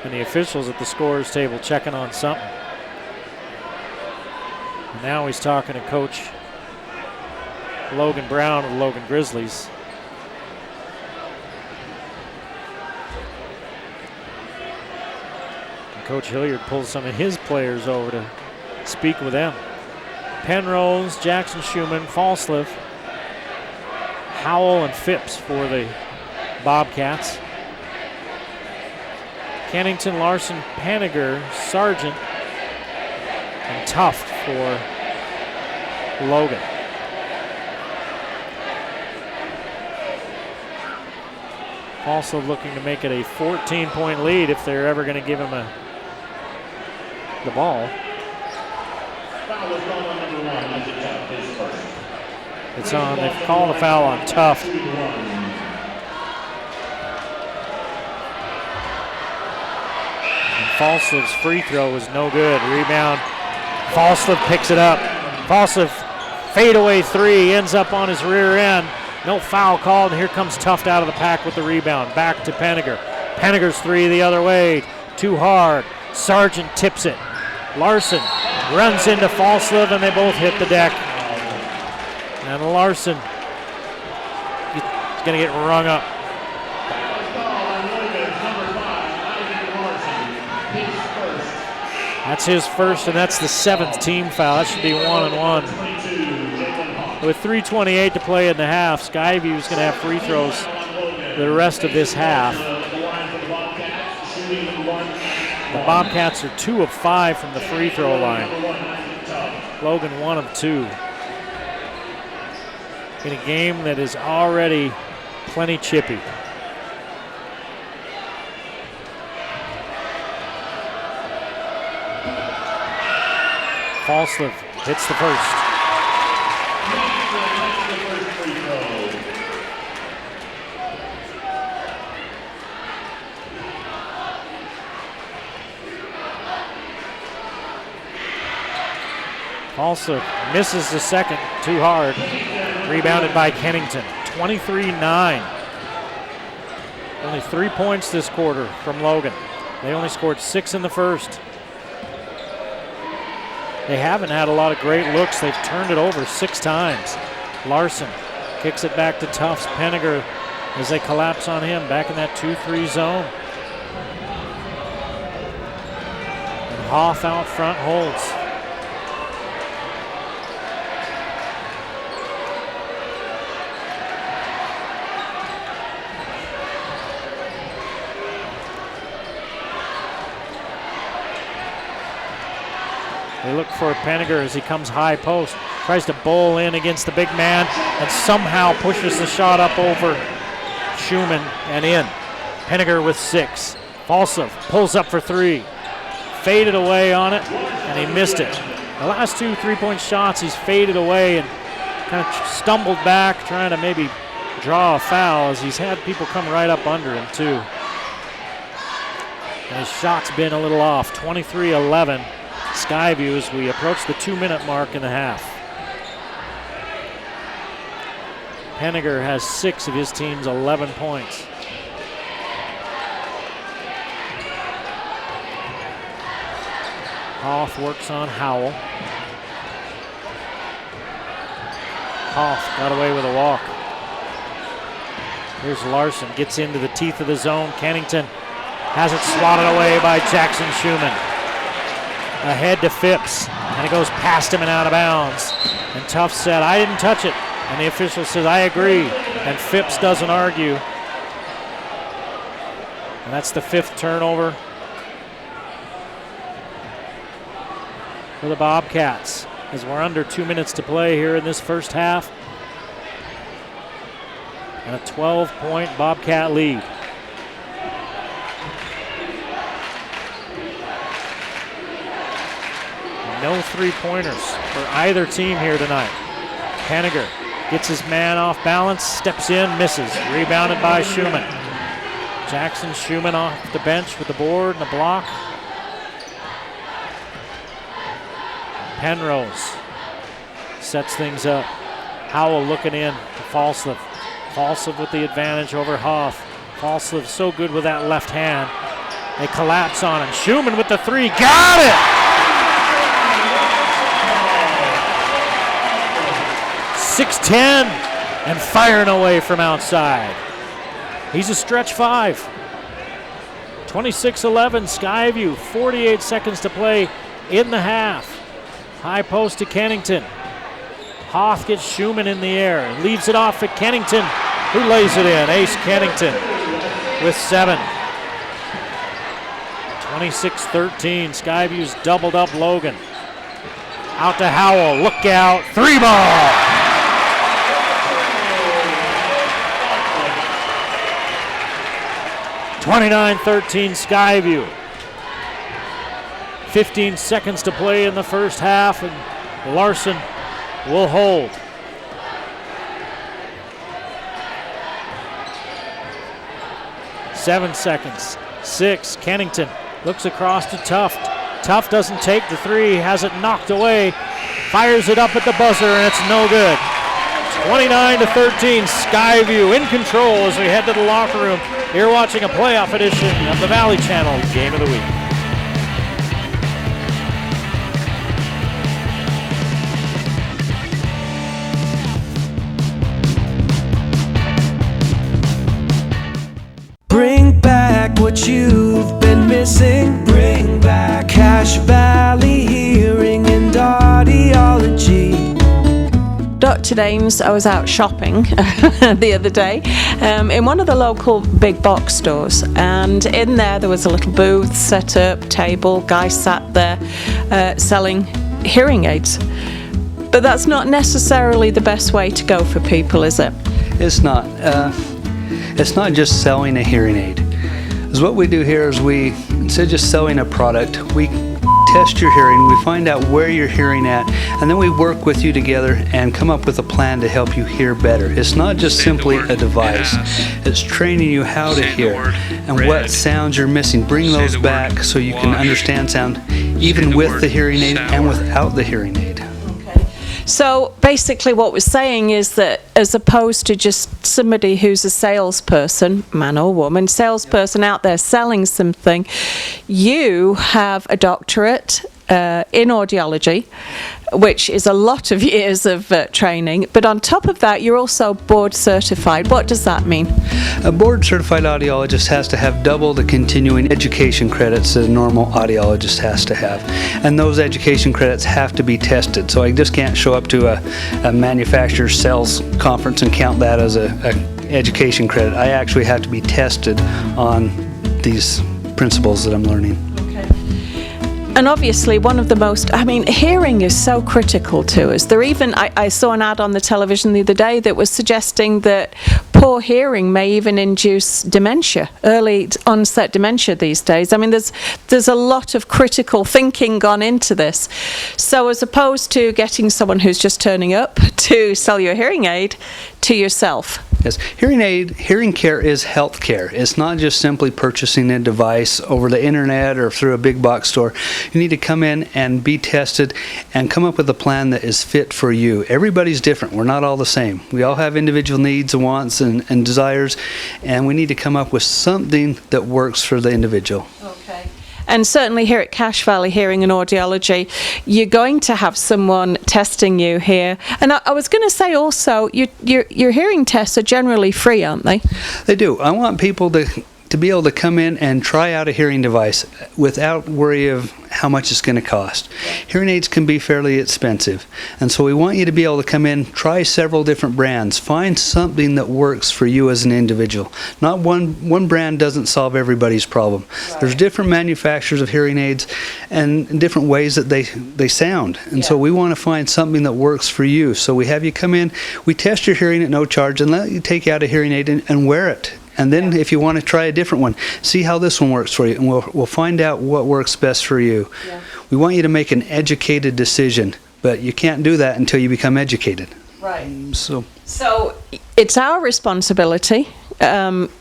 And the officials at the scorer's table checking on something. And now he's talking to Coach Logan Brown of the Logan Grizzlies. And Coach Hilliard pulls some of his players over to speak with them. Penrose, Jackson Schumann, Falslip, Howell, and Phipps for the Bobcats. Kennington, Larson, Penninger, Sargent, and Tuft for Logan. Also looking to make it a 14-point lead if they're ever going to give him the ball. It's on, they've called a foul on Tuft. And Falslip's free throw was no good. Rebound, Falslip picks it up. Falslip fadeaway 3, ends up on his rear end. No foul called, and here comes Tuft out of the pack with the rebound. Back to Penninger. Penninger's 3 the other way, too hard. Sargent tips it. Larson runs into Falslip, and they both hit the deck. And Larson is going to get rung up. That's his first, and that's the 7th team foul. That should be 1 and 1. With 3:28 to play in the half, Skyview is going to have free throws the rest of this half. The Bobcats are 2 of 5 from the free throw line. Logan 1 of 2. In a game that is already plenty chippy. Falslev hits the first. Falslev misses the second, too hard. Rebounded by Kennington, 23-9. Only 3 points this quarter from Logan. They only scored 6 in the first. They haven't had a lot of great looks. They've turned it over 6 times. Larson kicks it back to Tufts. Penninger as they collapse on him, back in that 2-3 zone. And Hoff out front holds. They look for Penninger as he comes high post. Tries to bowl in against the big man and somehow pushes the shot up over Schumann and in. Penninger with 6. Falslev pulls up for 3. Faded away on it and he missed it. The last 2 3-point shots he's faded away and kind of stumbled back trying to maybe draw a foul as he's had people come right up under him too. And his shot's been a little off. 23-11. Skyview as we approach the 2-minute mark in the half. Penninger has 6 of his team's 11 points. Hoff works on Howell. Hoff got away with a walk. Here's Larson, gets into the teeth of the zone. Kennington has it swatted away by Jackson Schumann. Ahead to Phipps, and it goes past him and out of bounds. And Tufts said, I didn't touch it. And the official says, I agree. And Phipps doesn't argue. And that's the 5th turnover for the Bobcats as we're under 2 minutes to play here in this first half. And a 12-point Bobcat lead. No 3-pointers for either team here tonight. Penninger gets his man off balance, steps in, misses. Rebounded by Schumann. Jackson Schumann off the bench with the board and the block. Penrose sets things up. Howell looking in to Falslev. Falslev with the advantage over Hoff. Falslev so good with that left hand. They collapse on him. Schumann with the 3. Got it! 6'10", and firing away from outside. He's a stretch 5. 26-11, Skyview, 48 seconds to play in the half. High post to Kennington. Hoff gets Schumann in the air, leaves it off at Kennington, who lays it in. Ace Kennington with 7. 26-13, Skyview's doubled up Logan. Out to Howell, look out, 3 ball! 29-13 Skyview. 15 seconds to play in the first half, and Larson will hold. Seven seconds. 6. Kennington looks across to Tuft. Tuft doesn't take the 3, has it knocked away, fires it up at the buzzer, and it's no good. 29-13, Skyview in control as we head to the locker room. You're watching a playoff edition of the Valley Channel Game of the Week. Bring back what you've been missing. Bring back Cache Valley Hearing and Audiology. Dr. Dames, I was out shopping the other day in one of the local big box stores, and in there was a little booth set up, table, guy sat there selling hearing aids. But that's not necessarily the best way to go for people, is it? It's not. It's not just selling a hearing aid. Because what we do here is instead of just selling a product, we test your hearing, we find out where you're hearing at, and then we work with you together and come up with a plan to help you hear better. It's not just simply a device. It's training you how to hear and what sounds you're missing. Bring those back so you can understand sound even with the hearing aid and without the hearing aid. So basically what we're saying is that as opposed to just somebody who's a salesperson, man or woman, salesperson out there selling something, you have a doctorate in audiology, which is a lot of years of training, but on top of that you're also board certified. What does that mean? A board certified audiologist has to have double the continuing education credits that a normal audiologist has to have, and those education credits have to be tested. So I just can't show up to a manufacturer sales conference and count that as a education credit. I actually have to be tested on these principles that I'm learning. And obviously one of the most, hearing is so critical to us. I saw an ad on the television the other day that was suggesting that poor hearing may even induce dementia, early onset dementia these days. There's a lot of critical thinking gone into this. So as opposed to getting someone who's just turning up to sell you a hearing aid, to yourself. Yes, hearing care is health care. It's not just simply purchasing a device over the internet or through a big box store. You need to come in and be tested and come up with a plan that is fit for you. Everybody's different. We're not all the same. We all have individual needs and wants and desires, and we need to come up with something that works for the individual. Okay. And certainly here at Cache Valley Hearing and Audiology, you're going to have someone testing you here. And I was going to say also, your hearing tests are generally free, aren't they? They do. I want people to be able to come in and try out a hearing device without worry of how much it's going to cost. Hearing aids can be fairly expensive, and so we want you to be able to come in, try several different brands, find something that works for you as an individual. Not one brand doesn't solve everybody's problem. Right. There's different manufacturers of hearing aids and different ways that they sound, and so we want to find something that works for you. So we have you come in, we test your hearing at no charge and let you take out a hearing aid and wear it. And then if you want to try a different one, see how this one works for you, and we'll find out what works best for you. Yeah. We want you to make an educated decision, but you can't do that until you become educated. Right. So it's our responsibility.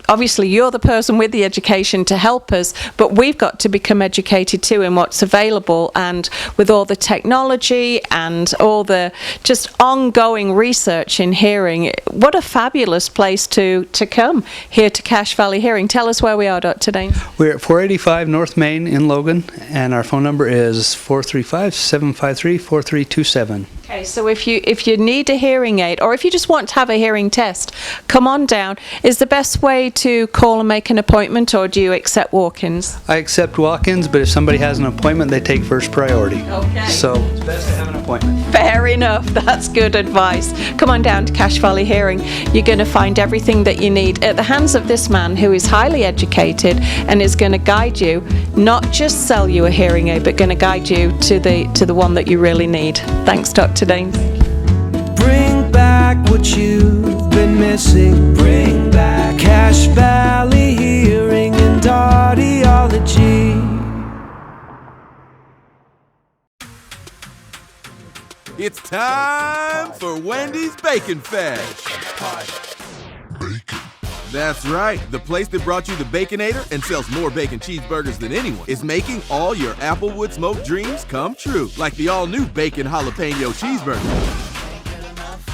Obviously you're the person with the education to help us, but we've got to become educated too in what's available, and with all the technology and all the just ongoing research in hearing, what a fabulous place to come here to Cache Valley Hearing. Tell us where we are, Dr. Dane. We're at 485 North Main in Logan, and our phone number is 435-753-4327. Okay, so if you need a hearing aid, or if you just want to have a hearing test, come on down. Is the best way to call and make an appointment, or do you accept walk-ins? I accept walk-ins, but if somebody has an appointment, they take first priority. Okay. So it's best to have an appointment. Fair enough. That's good advice. Come on down to Cache Valley Hearing. You're going to find everything that you need at the hands of this man who is highly educated and is going to guide you, not just sell you a hearing aid, but going to guide you to the one that you really need. Thanks, Dr. Dane. Bring back what you've been missing. Bring back Cache Valley Hearing and Audiology. It's time for Wendy's Bacon Fest. Bacon. That's right. The place that brought you the Baconator and sells more bacon cheeseburgers than anyone is making all your Applewood smoked dreams come true. Like the all-new Bacon Jalapeno Cheeseburger.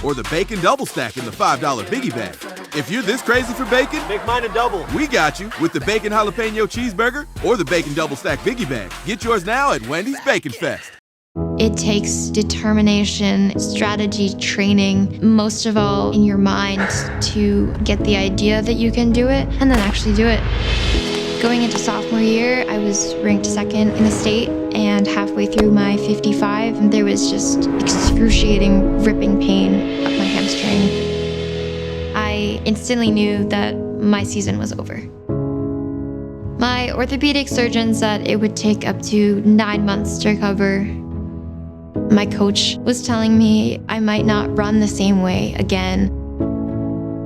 Or the Bacon Double Stack in the $5 Biggie Bag. If you're this crazy for bacon, make mine a double. We got you with the Bacon Jalapeno Cheeseburger or the Bacon Double Stack Biggie Bag. Get yours now at Wendy's Bacon Fest. It takes determination, strategy, training, most of all in your mind to get the idea that you can do it and then actually do it. Going into sophomore year, I was ranked second in the state, and halfway through my 55, there was just excruciating, ripping pain up my hamstring. I instantly knew that my season was over. My orthopedic surgeon said it would take up to 9 months to recover. My coach was telling me I might not run the same way again.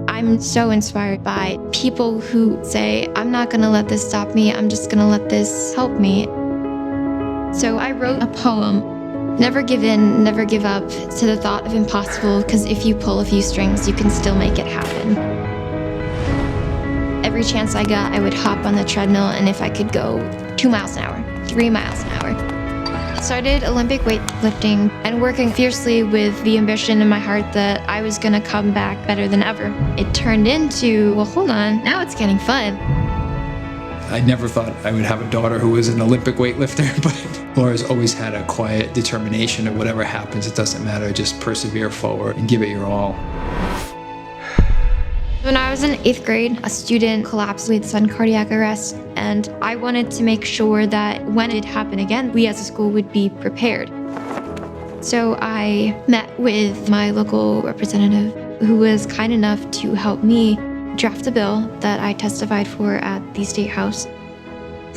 I'm so inspired by people who say, I'm not gonna let this stop me, I'm just gonna let this help me. So I wrote a poem. Never give in, never give up to the thought of impossible, because if you pull a few strings, you can still make it happen. Every chance I got, I would hop on the treadmill, and if I could go 2 miles an hour, 3 miles an hour. I started Olympic weightlifting and working fiercely with the ambition in my heart that I was gonna come back better than ever. It turned into, well, hold on, now it's getting fun. I never thought I would have a daughter who was an Olympic weightlifter, but Laura's always had a quiet determination of whatever happens, it doesn't matter, just persevere forward and give it your all. When I was in 8th grade, a student collapsed with sudden cardiac arrest, and I wanted to make sure that when it happened again, we as a school would be prepared. So I met with my local representative, who was kind enough to help me draft a bill that I testified for at the State House.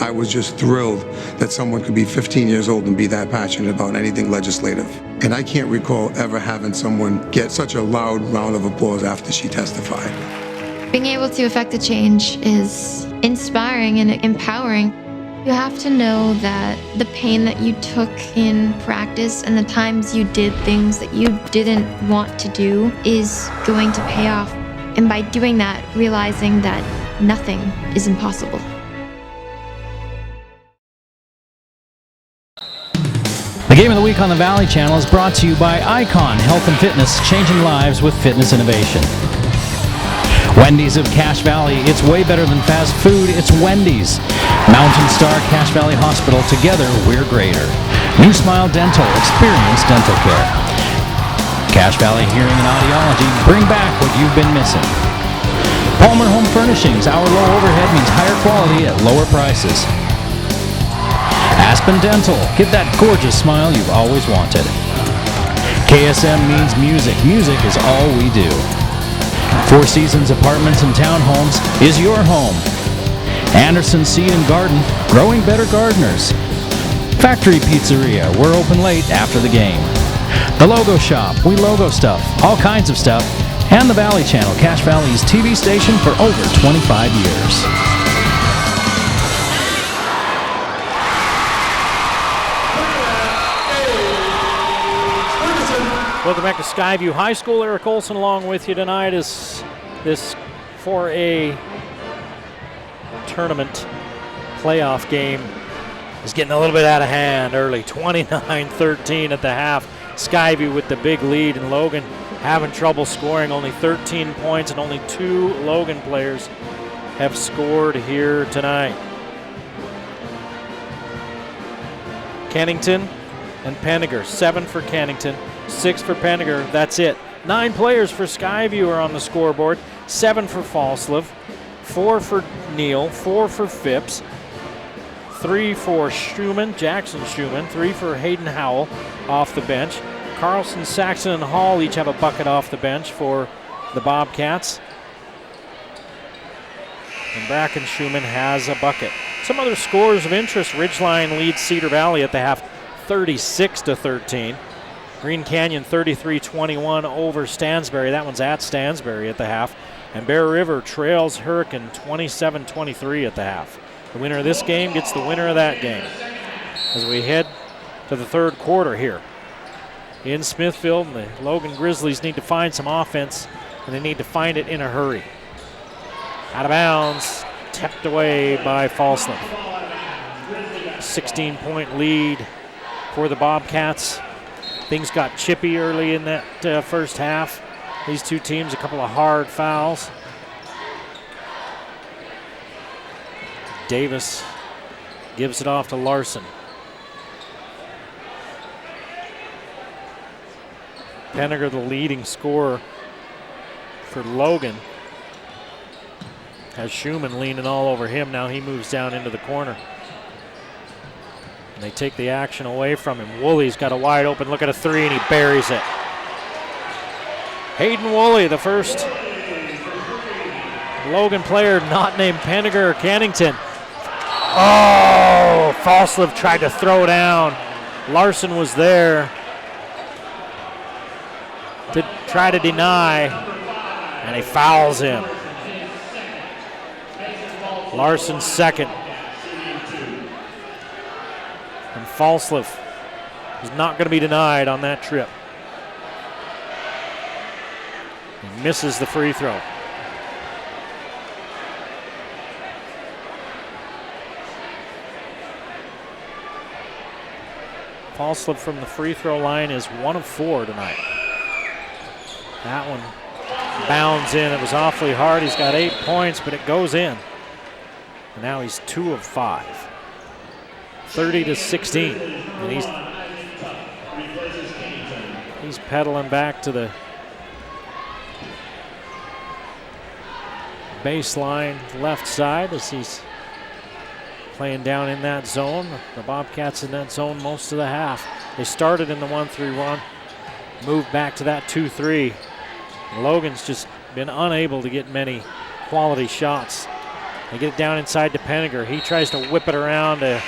I was just thrilled that someone could be 15 years old and be that passionate about anything legislative. And I can't recall ever having someone get such a loud round of applause after she testified. Being able to affect a change is inspiring and empowering. You have to know that the pain that you took in practice and the times you did things that you didn't want to do is going to pay off. And by doing that, realizing that nothing is impossible. The Game of the Week on the Valley Channel is brought to you by Icon Health and Fitness, changing lives with fitness innovation. Wendy's of Cache Valley, it's way better than fast food, it's Wendy's. Mountain Star Cache Valley Hospital, together we're greater. New Smile Dental, experience dental care. Cache Valley Hearing and Audiology, bring back what you've been missing. Palmer Home Furnishings, our low overhead means higher quality at lower prices. Aspen Dental, get that gorgeous smile you've always wanted. KSM means music. Music is all we do. Four Seasons Apartments and Townhomes is your home. Anderson Seed and Garden, growing better gardeners. Factory Pizzeria, we're open late after the game. The Logo Shop, we logo stuff, all kinds of stuff. And the Valley Channel, Cache Valley's TV station for over 25 years. Welcome back to Skyview High School. Eric Olson along with you tonight as this 4A tournament playoff game is getting a little bit out of hand early. 29-13 at the half. Skyview with the big lead, and Logan having trouble scoring. Only 13 points, and only 2 Logan players have scored here tonight. Kennington and Penninger, 7 for Kennington, 6 for Penninger, that's it. 9 players for Skyview are on the scoreboard, 7 for Falsley, 4 for Neal, 4 for Phipps, 3 for Schumann, Jackson Schumann, 3 for Hayden Howell off the bench. Carlson, Saxon, and Hall each have a bucket off the bench for the Bobcats. And Bracken Schumann has a bucket. Some other scores of interest. Ridgeline leads Cedar Valley at the half 36-13. Green Canyon 33-21 over Stansbury. That one's at Stansbury at the half. And Bear River trails Hurricane 27-23 at the half. The winner of this game gets the winner of that game as we head to the third quarter here in Smithfield. And the Logan Grizzlies need to find some offense, and they need to find it in a hurry. Out of bounds, tapped away by Falsley. 16-point lead for the Bobcats. Things got chippy early in that first half. These two teams, a couple of hard fouls. Davis gives it off to Larson. Penninger, the leading scorer for Logan, has Schumann leaning all over him. Now he moves down into the corner. And they take the action away from him. Woolley's got a wide open look at a three, and he buries it. Hayden Woolley, the first Logan player not named Penninger or Kennington. Oh, Falsley tried to throw down. Larson was there to try to deny, and he fouls him. Larson's second. And Falslev is not going to be denied on that trip. He misses the free throw. Falslev from the free throw line is 1 of 4 tonight. That one bounds in. It was awfully hard. He's got 8 points, but it goes in. And now he's 2 of 5. 30-16. And he's pedaling back to the baseline left side as he's playing down in that zone. The Bobcats in that zone most of the half. They started in the 1-3-1, moved back to that 2-3. Logan's just been unable to get many quality shots. They get it down inside to Penninger. He tries to whip it around to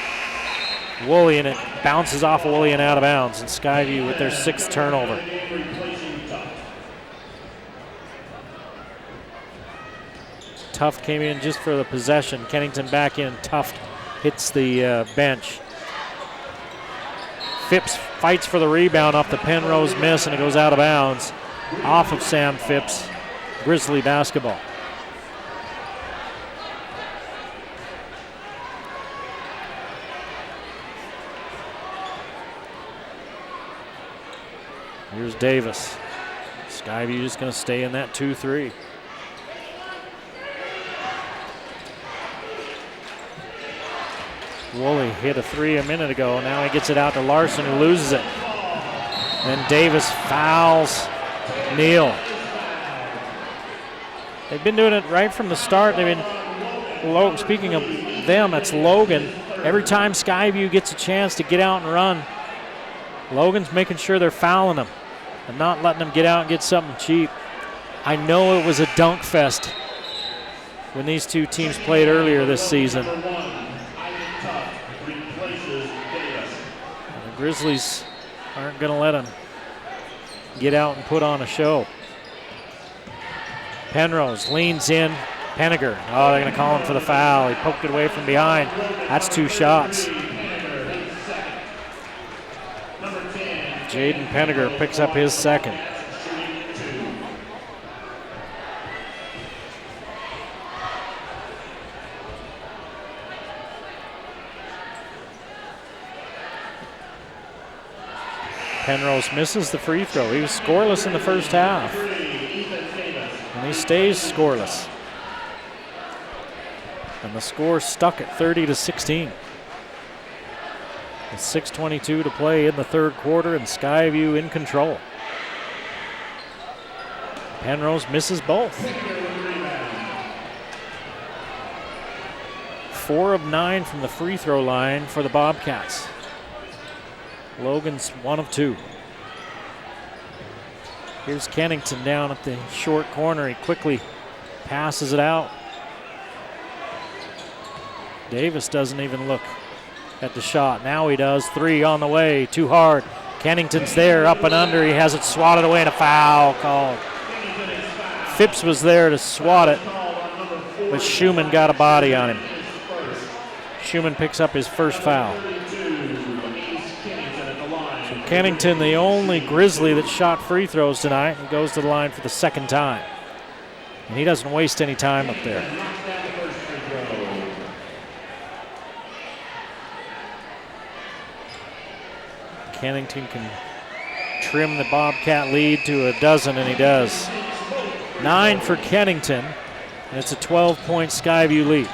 Woolley, and it bounces off of Woolley and out of bounds. And Skyview with their 6th turnover. Tuft came in just for the possession. Kennington back in. Tuft hits the bench. Phipps fights for the rebound off the Penrose miss, and it goes out of bounds off of Sam Phipps. Grizzly basketball. Here's Davis. Skyview just going to stay in that 2-3. Woolley hit a 3 a minute ago. Now he gets it out to Larson, who loses it. And Davis fouls Neal. They've been doing it right from the start. They've been, speaking of them, it's Logan. Every time Skyview gets a chance to get out and run, Logan's making sure they're fouling them and not letting them get out and get something cheap. I know it was a dunk fest when these two teams played earlier this season. The Grizzlies aren't going to let them get out and put on a show. Penrose leans in. Penninger. Oh, they're going to call him for the foul. He poked it away from behind. That's 2 shots. Jaden Penninger picks up his 2nd. Penrose misses the free throw. He was scoreless in the first half. And he stays scoreless. And the score stuck at 30-16. With 6:22 to play in the 3rd quarter, and Skyview in control. Penrose misses both. 4 of 9 from the free throw line for the Bobcats. Logan's 1 of 2. Here's Kennington down at the short corner. He quickly passes it out. Davis doesn't even look at the shot. Now he does. 3 on the way. Too hard. Kennington's there, up and under. He has it swatted away, and a foul called. Phipps was there to swat it, but Schumann got a body on him. Schumann picks up his 1st foul. Kennington, the only Grizzly that shot free throws tonight, and goes to the line for the 2nd time. And he doesn't waste any time up there. Kennington can trim the Bobcat lead to a dozen, and he does. 9 for Kennington, and it's a 12-point Skyview lead.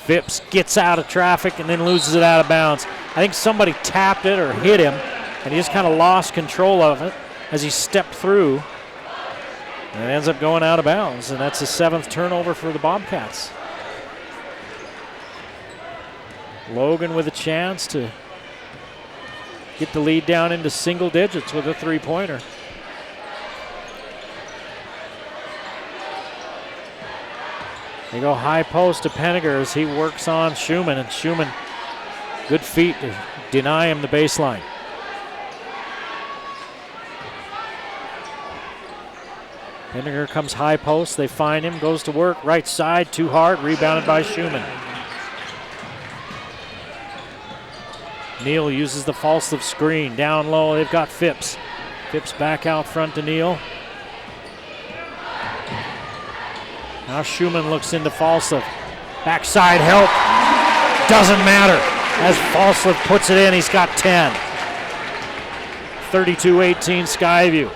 Phipps gets out of traffic and then loses it out of bounds. I think somebody tapped it or hit him, and he just kind of lost control of it as he stepped through. And it ends up going out of bounds, and that's the 7th turnover for the Bobcats. Logan with a chance to get the lead down into single digits with a 3-pointer. They go high post to Penninger as he works on Schumann, and Schumann, good feet to deny him the baseline. Penninger comes high post. They find him, goes to work. Right side, too hard. Rebounded by Schumann. Neal uses the false screen. Down low, they've got Phipps. Phipps back out front to Neal. Now Schumann looks into Falslev. Backside help. Doesn't matter. As Falslev puts it in, he's got 10. 32-18 Skyview.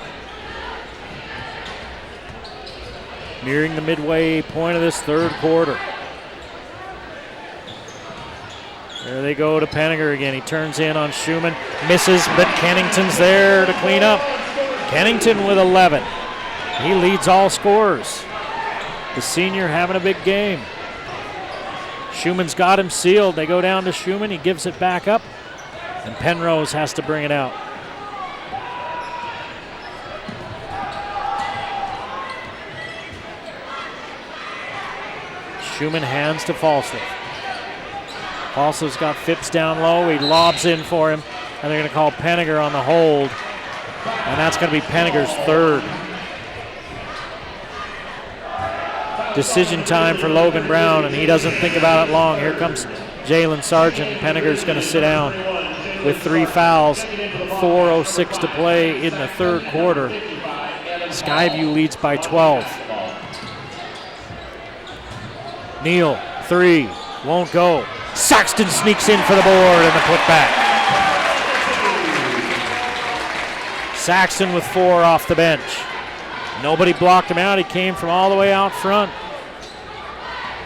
Nearing the midway point of this third quarter. There they go to Penninger again. He turns in on Schumann. Misses, but Kennington's there to clean up. Kennington with 11. He leads all scorers. The senior having a big game. Schumann's got him sealed. They go down to Schumann. He gives it back up. And Penrose has to bring it out. Schumann hands to Falslev. Falslev's got Phipps down low. He lobs in for him. And they're going to call Penninger on the hold. And that's going to be Penninger's third. Decision time for Logan Brown, and he doesn't think about it long. Here comes Jalen Sargent. Penninger's going to sit down with 3 fouls. 4:06 to play in the third quarter. Skyview leads by 12. Neal, 3, won't go. Saxton sneaks in for the board and the putback. Saxton with 4 off the bench. Nobody blocked him out. He came from all the way out front.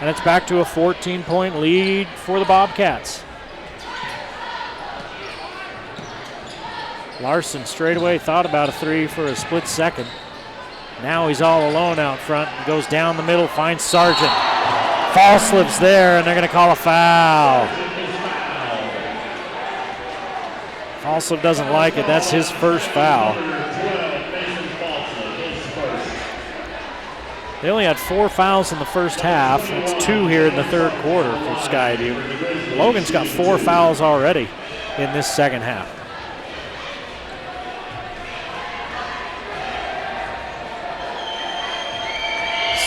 And it's back to a 14-point lead for the Bobcats. Larson straight away thought about a 3 for a split second. Now he's all alone out front. He goes down the middle, finds Sargent. Falslev's there, and they're going to call a foul. Falslev doesn't like it. That's his first foul. They only had 4 fouls in the first half. It's 2 here in the third quarter for Skyview. Logan's got 4 fouls already in this second half.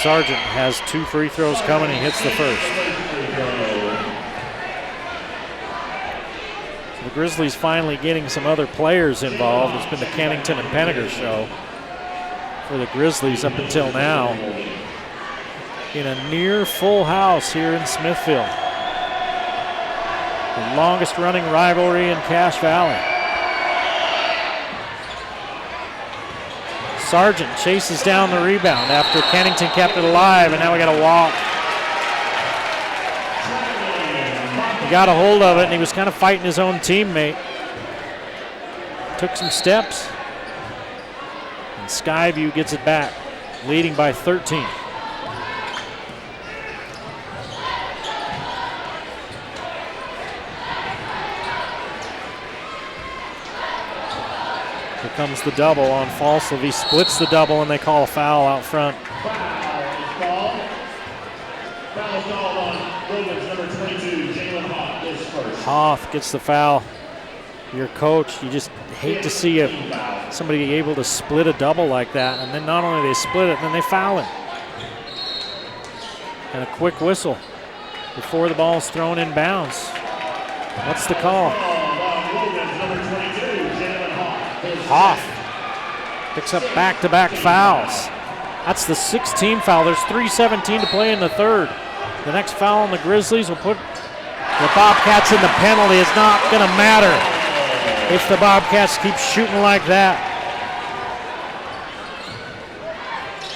Sargent has 2 free throws coming. He hits the first. So the Grizzlies finally getting some other players involved. It's been the Kennington and Penninger show for the Grizzlies up until now in a near full house here in Smithfield. The longest running rivalry in Cache Valley. Sargent chases down the rebound after Kennington kept it alive, and now we got a walk. He got a hold of it, and he was kind of fighting his own teammate. Took some steps. And Skyview gets it back, leading by 13. Here comes the double on Falslev. He splits the double, and they call a foul out front. Hoff gets the foul. Your coach, you just hate to see somebody able to split a double like that, and then not only they split it, then they foul him. And a quick whistle before the ball is thrown in bounds. What's the call? Hoff picks up back-to-back fouls. That's the 16th foul. There's 3:17 to play in the third. The next foul on the Grizzlies will put the Bobcats in the penalty. It's not going to matter if the Bobcats keep shooting like that.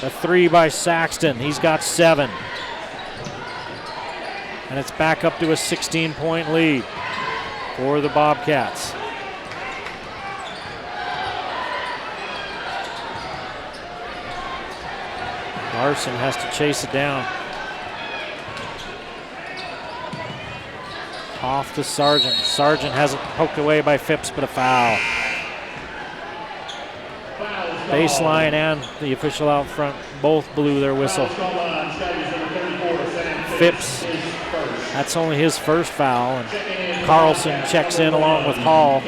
A 3 by Saxton. He's got 7. And it's back up to a 16-point lead for the Bobcats. Larson has to chase it down. Off to Sargent. Sargent has it poked away by Phipps, but a foul. Baseline and the official out front both blew their whistle. Phipps, that's only his first foul, and Carlson checks in along with Hall.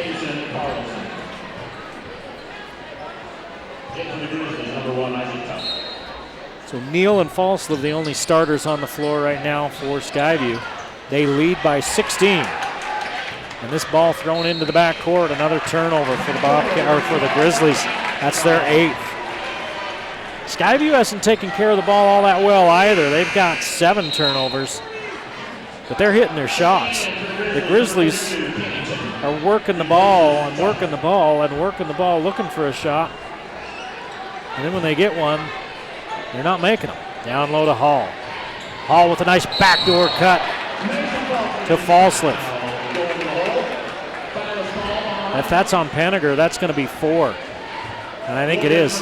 So Neal and Falsliv, the only starters on the floor right now for Skyview. They lead by 16. And this ball thrown into the backcourt, another turnover for the Grizzlies. That's their 8th. Skyview hasn't taken care of the ball all that well either. They've got 7 turnovers, but they're hitting their shots. The Grizzlies are working the ball and working the ball and working the ball, looking for a shot. And then when they get one, they're not making them. Down low to Hall. Hall with a nice backdoor cut to Falsliv. If that's on Paniger, that's going to be 4. And I think it is.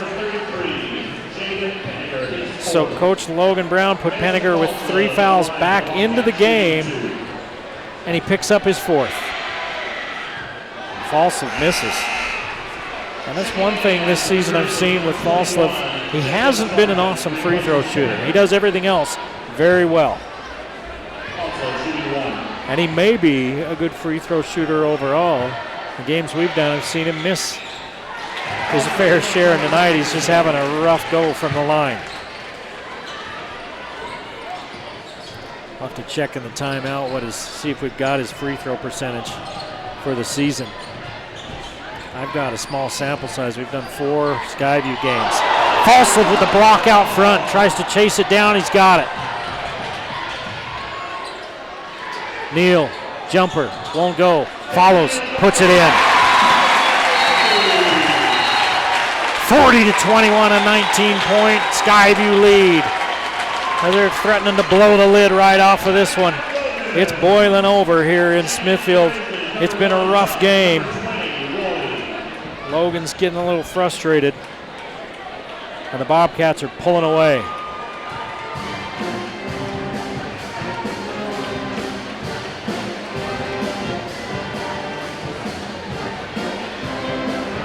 So Coach Logan Brown put Paniger with 3 fouls back into the game, and he picks up his 4th. Falsliv misses. And that's one thing this season I've seen with Falsliv. He hasn't been an awesome free throw shooter. He does everything else very well. And he may be a good free throw shooter overall. The games we've done, I've seen him miss his fair share, and tonight he's just having a rough go from the line. I'll have to check in the timeout see if we've got his free throw percentage for the season. I've got a small sample size. We've done 4 Skyview games. Falsliv with the block out front, tries to chase it down, he's got it. Neal, jumper, won't go, follows, puts it in. 40-21, a 19-point Skyview lead. Now they're threatening to blow the lid right off of this one. It's boiling over here in Smithfield. It's been a rough game. Logan's getting a little frustrated, and the Bobcats are pulling away.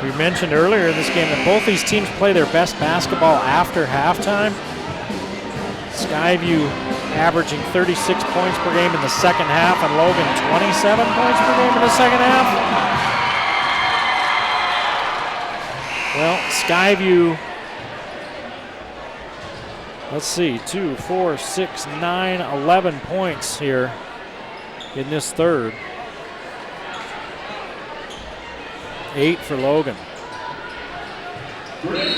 We mentioned earlier in this game that both these teams play their best basketball after halftime. Skyview averaging 36 points per game in the second half, and Logan 27 points per game in the second half. Well, Skyview, let's see, 2, 4, 6, 9, 11 points here in this third. 8 for Logan.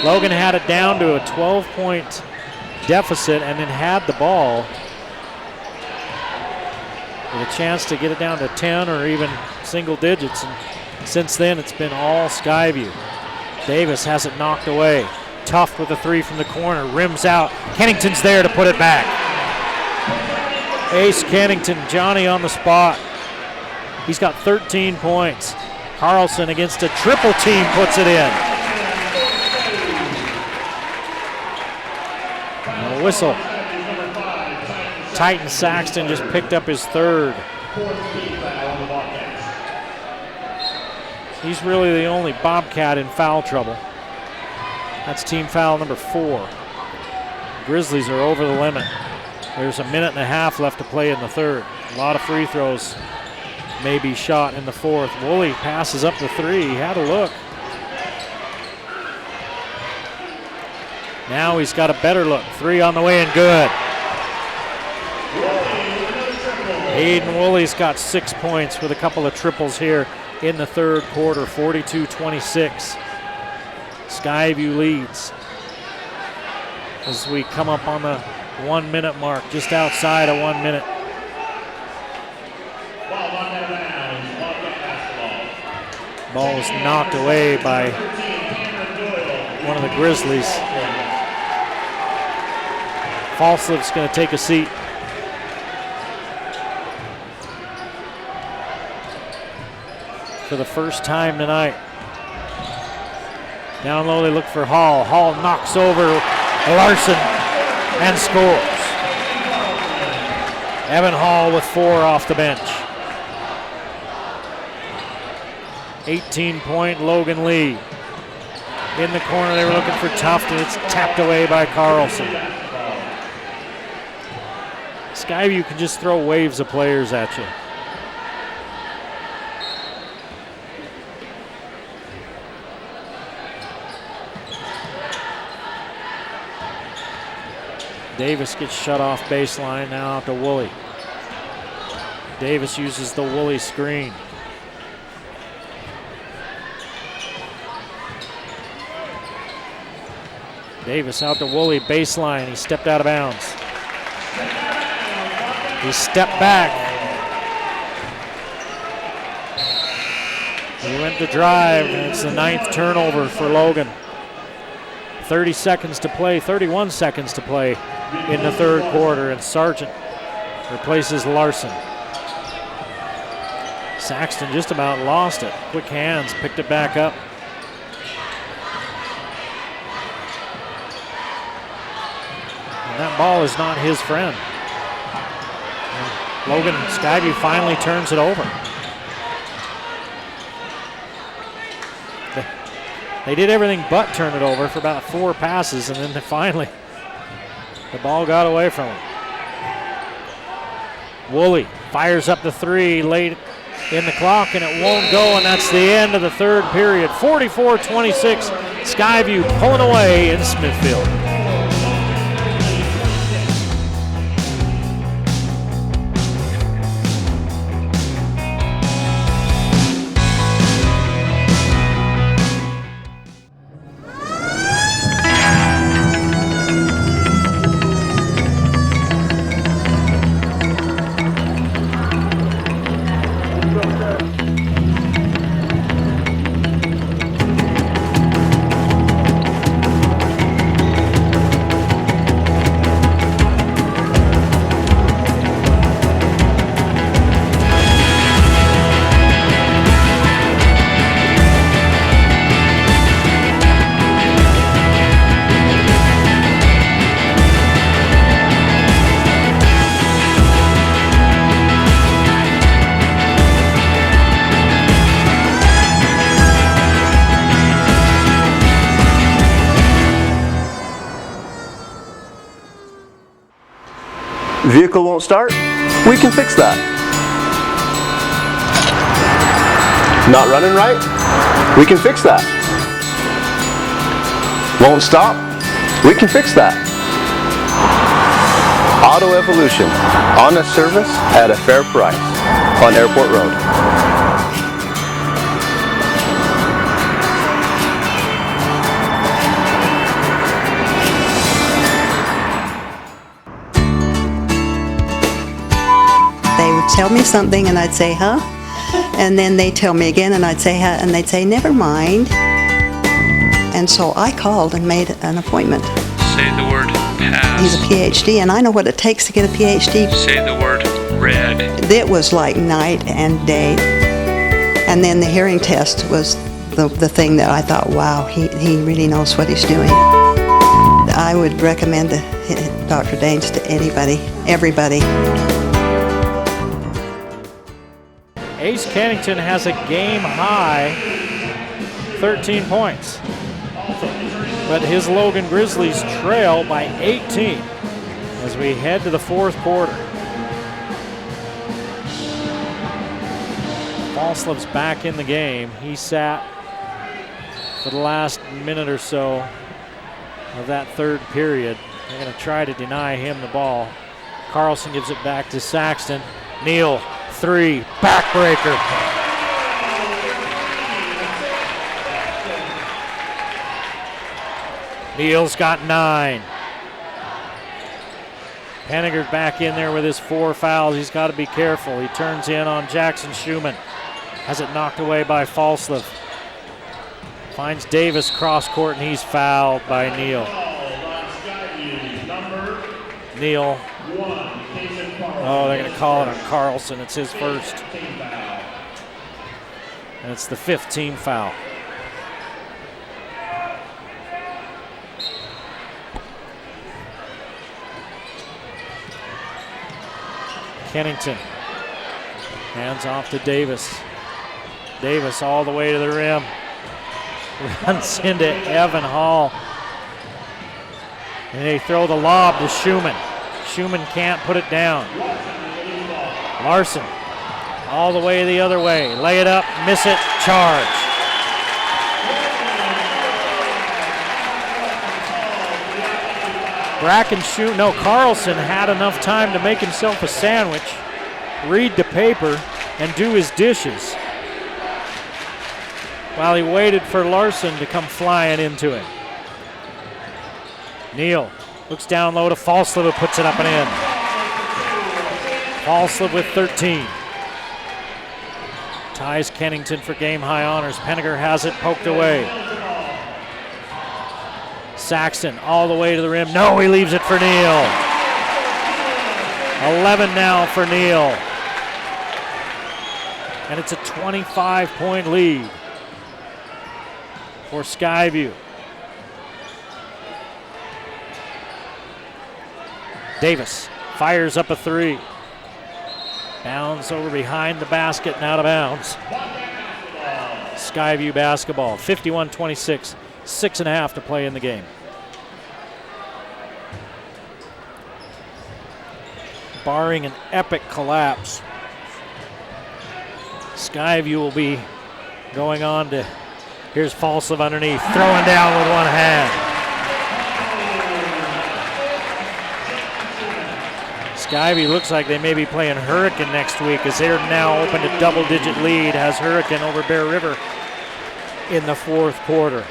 Logan had it down to a 12-point deficit and then had the ball with a chance to get it down to 10 or even single digits. And since then, it's been all Skyview. Davis has it knocked away. Tuft with a 3 from the corner, rims out. Kennington's there to put it back. Ace Kennington, Johnny on the spot. He's got 13 points. Carlson against a triple team puts it in. And a whistle. Titan Saxton just picked up his 3rd. He's really the only Bobcat in foul trouble. That's team foul number 4. Grizzlies are over the limit. There's a minute and a half left to play in the third. A lot of free throws may be shot in the 4th. Woolley passes up the 3. He had a look. Now he's got a better look. 3 on the way and good. Hayden Woolley's got 6 points with a couple of triples here in the third quarter, 42-26. Skyview leads as we come up on the 1 minute mark, just outside of 1 minute. Ball was knocked away by one of the Grizzlies. Falsliv's going to take a seat. For the first time tonight. Down low, they look for Hall. Hall knocks over Larson and scores. Evan Hall with 4 off the bench. 18-point Logan lead. In the corner, they were looking for Tuft, and it's tapped away by Carlson. Skyview can just throw waves of players at you. Davis gets shut off baseline, now out to Woolley. Davis uses the Woolley screen. Davis out to Woolley, baseline. He stepped out of bounds. He stepped back. He went to drive, and it's the 9th turnover for Logan. 30 seconds to play, 31 seconds to play in the 3rd quarter, and Sargent replaces Larson. Saxton just about lost it. Quick hands, picked it back up. And that ball is not his friend. And Logan Skyview finally turns it over. They did everything but turn it over for about 4 passes, and then finally the ball got away from him. Woolley fires up the 3 late in the clock, and it won't go, and that's the end of the 3rd period. 44-26, Skyview pulling away in Smithfield. Vehicle won't start? We can fix that. Not running right? We can fix that. Won't stop? We can fix that. Auto Evolution, honest service at a fair price on Airport Road. They would tell me something and I'd say, huh? And then they'd tell me again and I'd say, huh? And they'd say, never mind. And so I called and made an appointment. Say the word pass. He's a PhD, and I know what it takes to get a PhD. Say the word red. It was like night and day. And then the hearing test was the thing that I thought, wow, he really knows what he's doing. I would recommend Dr. Daines to anybody, everybody. Ace Kennington has a game-high 13 points. But his Logan Grizzlies trail by 18 as we head to the 4th quarter. Falslov's back in the game. He sat for the last minute or so of that 3rd period. They're going to try to deny him the ball. Carlson gives it back to Saxton. Neal, 3, backbreaker. Neal's got 9. Penninger back in there with his 4 fouls. He's got to be careful. He turns in on Jackson Schumann. Has it knocked away by Falslov. Finds Davis cross court, and he's fouled by Neal. Neal. Oh, they're going to call it on Carlson. It's his first. And it's the 5th team foul. Kennington. Hands off to Davis. Davis all the way to the rim. Runs into Evan Hall. And they throw the lob to Schumann. Schumann can't put it down. Larson all the way the other way. Lay it up, miss it, charge. Carlson had enough time to make himself a sandwich, read the paper, and do his dishes while he waited for Larson to come flying into him. Neal looks down low to Falslev, who puts it up and in. Falslev with 13. Ties Kennington for game high honors. Penninger has it poked away. Saxton all the way to the rim. No, he leaves it for Neal. 11 now for Neal. And it's a 25-point lead for Skyview. Davis fires up a three. Bounds over behind the basket and out of bounds. Skyview basketball, 51-26, 6.5 to play in the game. Barring an epic collapse, Skyview will be going on to, here's Falslev underneath, throwing down with one hand. Skyview looks like they may be playing Hurricane next week, as they're now opened a double-digit lead, has Hurricane over Bear River in the fourth quarter.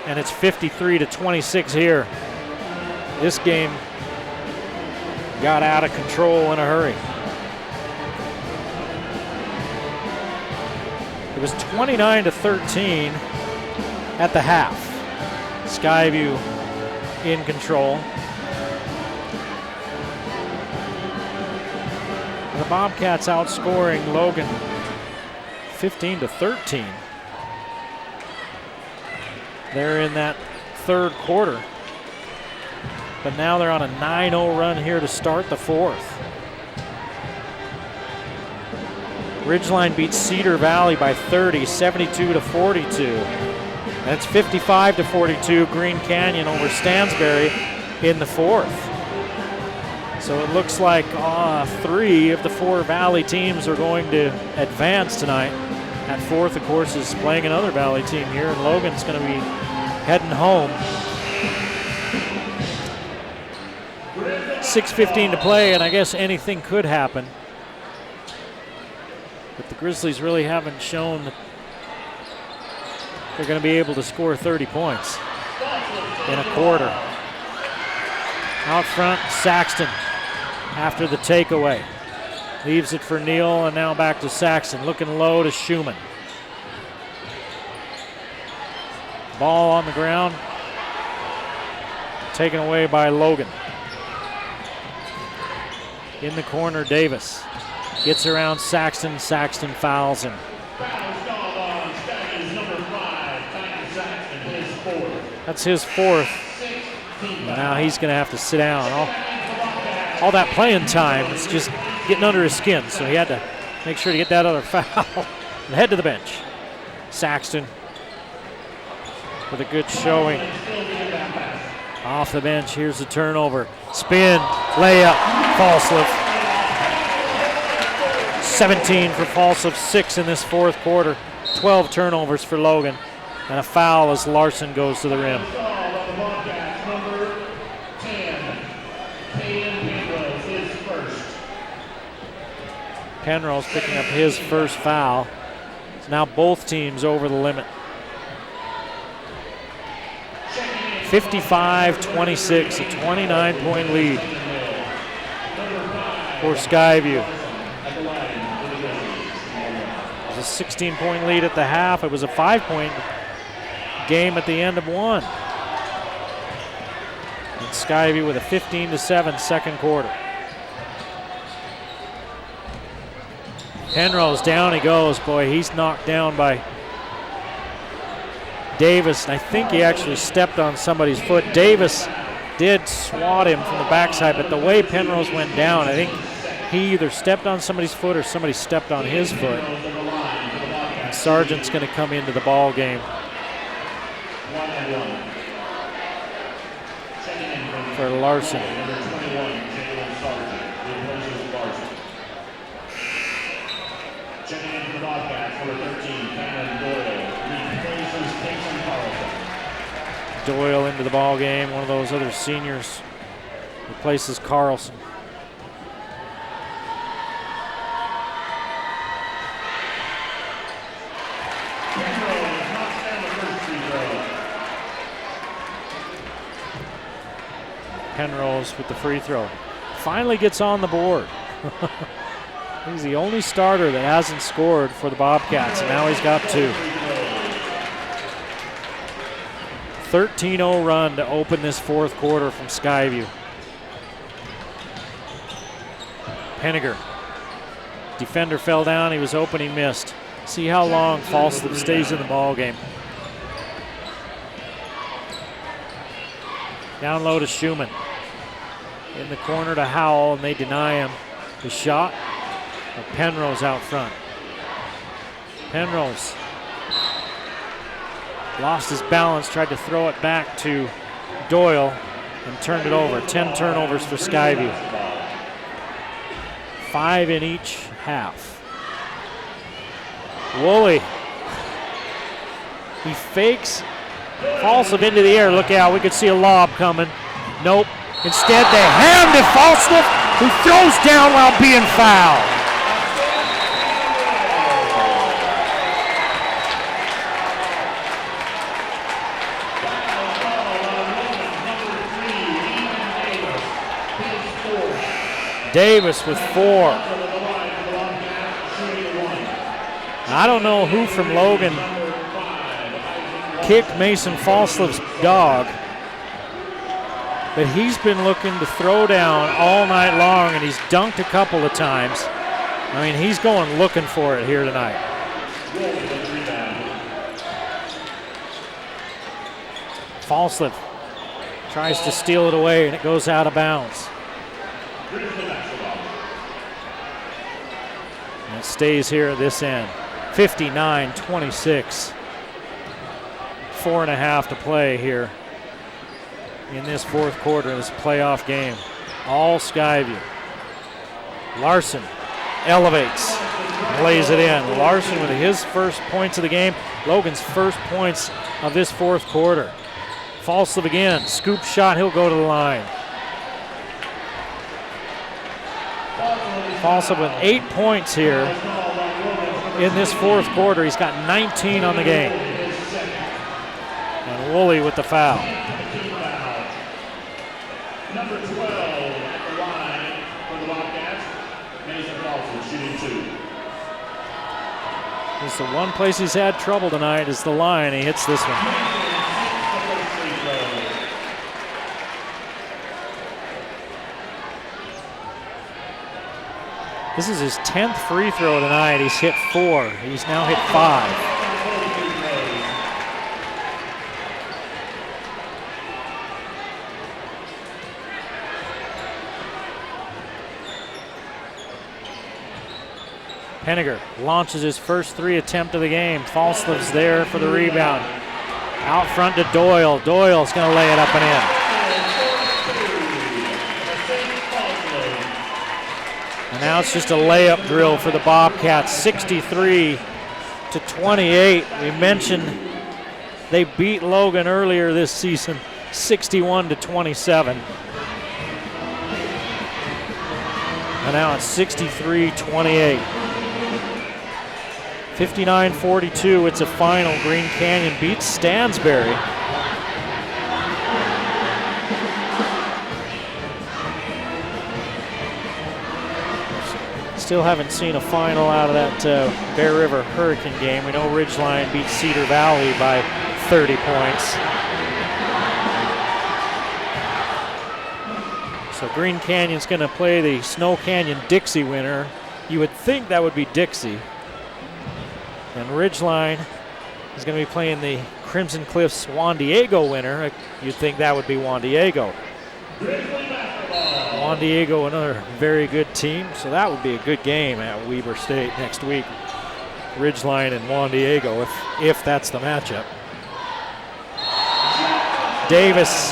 And it's 53-26 here. This game got out of control in a hurry. It was 29-13 at the half. Skyview in control. The Bobcats outscoring Logan 15-13. They're in that third quarter. But now they're on a 9-0 run here to start the fourth. Ridgeline beats Cedar Valley by 30, 72-42. That's 55-42, Green Canyon over Stansbury in the fourth. So it looks like 3 of the 4 Valley teams are going to advance tonight. That fourth, of course, is playing another Valley team here, and Logan's going to be heading home. 6:15 to play, and I guess anything could happen. But the Grizzlies really haven't shown that they're going to be able to score 30 points in a quarter. Out front, Saxton after the takeaway. Leaves it for Neal, and now back to Saxton. Looking low to Schumann. Ball on the ground. Taken away by Logan. In the corner, Davis. Gets around Saxton. Saxton fouls him. That's his fourth. Now he's going to have to sit down. All that playing time is just getting under his skin, so he had to make sure to get that other foul and head to the bench. Saxton with a good showing. Off the bench, here's the turnover. Spin, layup, Falslev. 17 for Falslev, 6 in this fourth quarter. 12 turnovers for Logan, and a foul as Larson goes to the rim. Penrose picking up his first foul. So now both teams over the limit. 55-26, a 29-point lead for Skyview. It was a 16-point lead at the half. It was a 5-point game at the end of one. And Skyview with a 15-7 second quarter. Penrose, down he goes. Boy, he's knocked down by Davis. And I think he actually stepped on somebody's foot. Davis did swat him from the backside, but the way Penrose went down, I think he either stepped on somebody's foot or somebody stepped on his foot. And Sargent's going to come into the ball game for Larson. Doyle into the ball game, one of those other seniors replaces Carlson. Penrose with the free throw. Finally gets on the board. He's the only starter that hasn't scored for the Bobcats, and now he's got 2. 13-0 run to open this fourth quarter from Skyview. Penninger. Defender fell down, he was open, he missed. See how long Falslip stays in the ball game. Down low to Schumann. In the corner to Howell, and they deny him the shot. But Penrose out front. Penrose lost his balance, tried to throw it back to Doyle and turned it over. 10 turnovers for Skyview. 5 in each half. Woolley. He fakes. Falslip into the air. Look out, we could see a lob coming. Nope. Instead, they hand to Falslip, who throws down while being fouled. Davis with 4. I don't know who from Logan kicked Mason Falslip's dog, but he's been looking to throw down all night long, and he's dunked a couple of times. I mean, he's going looking for it here tonight. Falslip tries to steal it away, and it goes out of bounds. And it stays here at this end. 59-26. 4.5 to play here in this fourth quarter of this playoff game. All Skyview. Larson elevates, lays it in. Larson with his first points of the game. Logan's first points of this fourth quarter. Falslip again, scoop shot, he'll go to the line. Falslip with 8 points here in this fourth quarter. He's got 19 on the game. And Woolley with the foul. Number 12 at the line for the Bobcats, Mason Falslip shooting 2. It's the one place he's had trouble tonight is the line. He hits this one. This is his 10th free throw tonight. He's hit 4. He's now hit 5. Penninger launches his first 3 attempt of the game. Falslip's there for the rebound. Out front to Doyle. Doyle's going to lay it up and in. And now it's just a layup drill for the Bobcats, 63-28. We mentioned they beat Logan earlier this season, 61-27. And now it's 63-28. 59-42, it's a final. Green Canyon beats Stansbury. Still haven't seen a final out of that Bear River Hurricane game. We know Ridgeline beat Cedar Valley by 30 points. So Green Canyon's going to play the Snow Canyon Dixie winner. You would think that would be Dixie. And Ridgeline is going to be playing the Crimson Cliffs Juan Diego winner. You'd think that would be Juan Diego. Juan Diego, another very good team, so that would be a good game at Weber State next week. Ridgeline and Juan Diego, if that's the matchup. Davis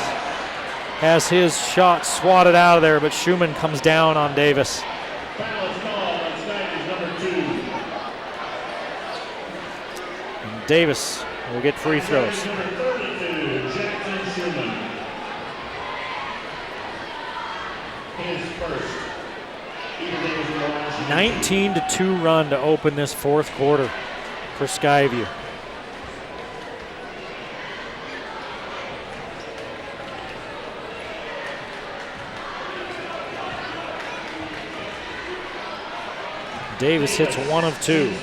has his shot swatted out of there, but Schumann comes down on Davis. And Davis will get free throws. his first. 19-2 run to open this fourth quarter for Skyview. Davis hits 1 of 2.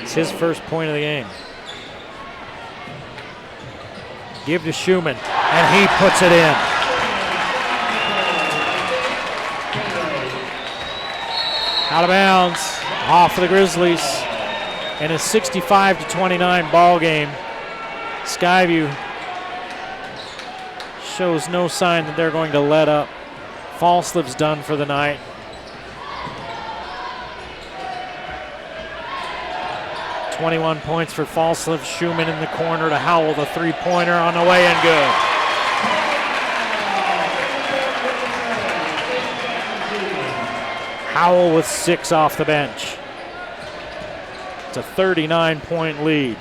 It's his first point of the game. Give to Schumann, and he puts it in. Out of bounds, off of the Grizzlies. And a 65-29 ball game. Skyview shows no sign that they're going to let up. Falsliv's done for the night. .21 points for Falsliv. Schumann in the corner to Howell, the three-pointer on the way and good. Howell with 6 off the bench. It's a 39-point lead.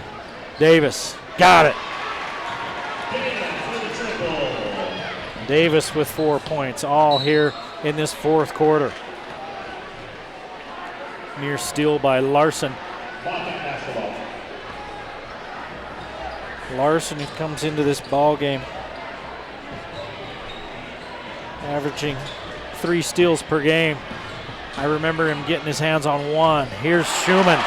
Davis got it. Davis with 4 points, all here in this fourth quarter. Near steal by Larson. Larson comes into this ball game averaging 3 steals per game. I remember him getting his hands on 1. Here's Schumann.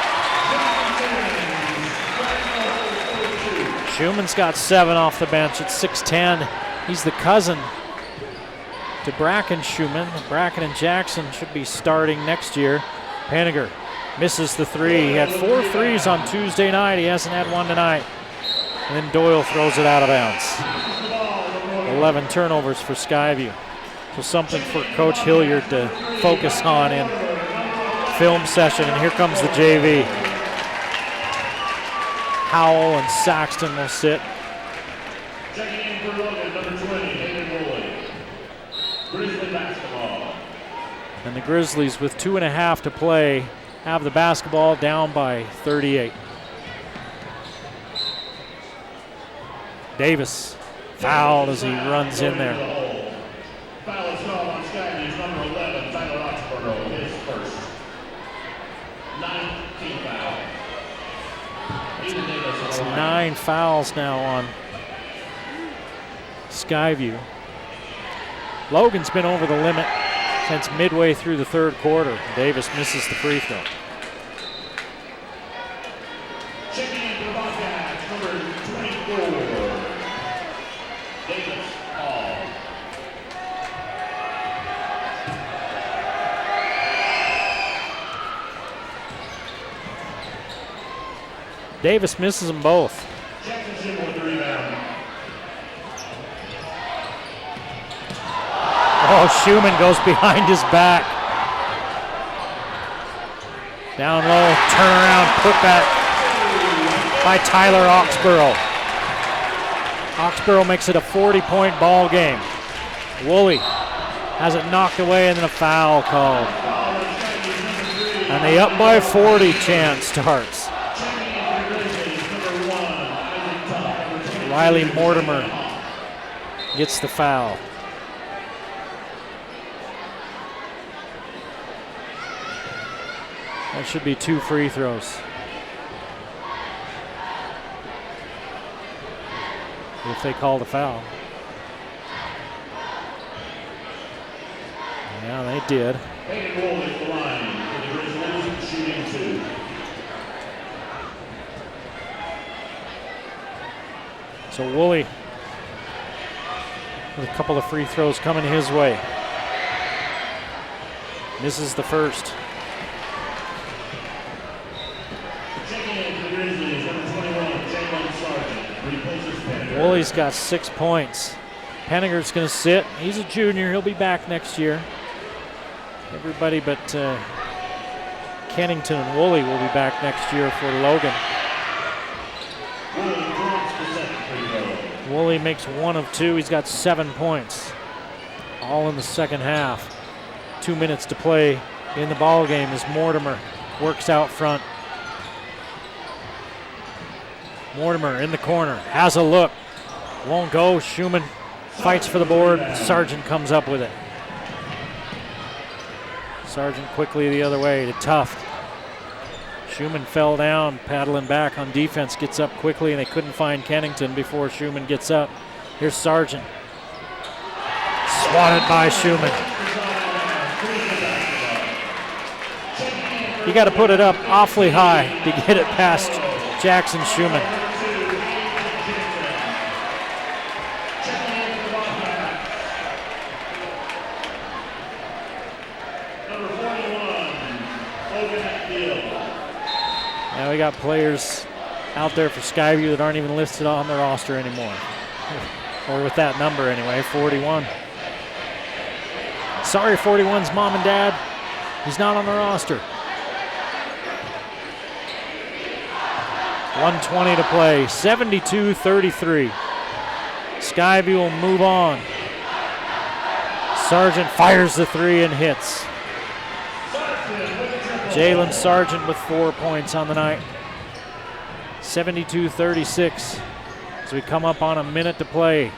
Schumann's got 7 off the bench at 6'10". He's the cousin to Bracken Schumann. Bracken and Jackson should be starting next year. Penninger misses the 3. He had 4 threes on Tuesday night. He hasn't had 1 tonight. And then Doyle throws it out of bounds. 11 turnovers for Skyview. So something for Coach Hilliard to focus on in film session. And here comes the JV. Howell and Saxton will sit. Checking in for Logan, number 20, David Woolley. Grizzly basketball. And the Grizzlies, with 2.5 to play, have the basketball down by 38. Davis fouled as he runs in there. Foul is called on Skyview's number 11, Tyler Oxborough, his first. 19th foul. It's 9 fouls now on Skyview. Logan's been over the limit since midway through the third quarter. Davis misses the free throw. Checking in for the Bobcats, number 24, Davis Hall. Davis misses them both. Jackson with the rebound. Oh, Schumann goes behind his back. Down low, turnaround, putback by Tyler Oxborough. Oxborough makes it a 40-point ball game. Woolley has it knocked away and then a foul called. And the up by 40 chance starts. Riley Mortimer gets the foul. That should be 2 free throws. If they call the foul. Yeah, they did. Hayden Wool is the line for the Grizzlies, shooting 2. So Woolley with a couple of free throws coming his way. Misses the first. Woolley's got 6 points. Penninger's going to sit. He's a junior. He'll be back next year. Everybody but Kennington and Woolley will be back next year for Logan. Woolley makes 1 of 2. He's got 7 points. All in the second half. 2 minutes to play in the ball game as Mortimer works out front. Mortimer in the corner, has a look. Won't go. Schumann fights for the board. Sargent comes up with it. Sargent quickly the other way to Tuft. Schumann fell down, paddling back on defense, gets up quickly, and they couldn't find Kennington before Schumann gets up. Here's Sargent. Swatted by Schumann. You got to put it up awfully high to get it past Jackson Schumann. Now we got players out there for Skyview that aren't even listed on the roster anymore. Or with that number anyway, 41. Sorry, 41's mom and dad. He's not on the roster. 1:20 to play, 72-33. Skyview will move on. Sargent fires the three and hits. Jalen Sargent with 4 points on the night. 72-36 as we come up on a minute to play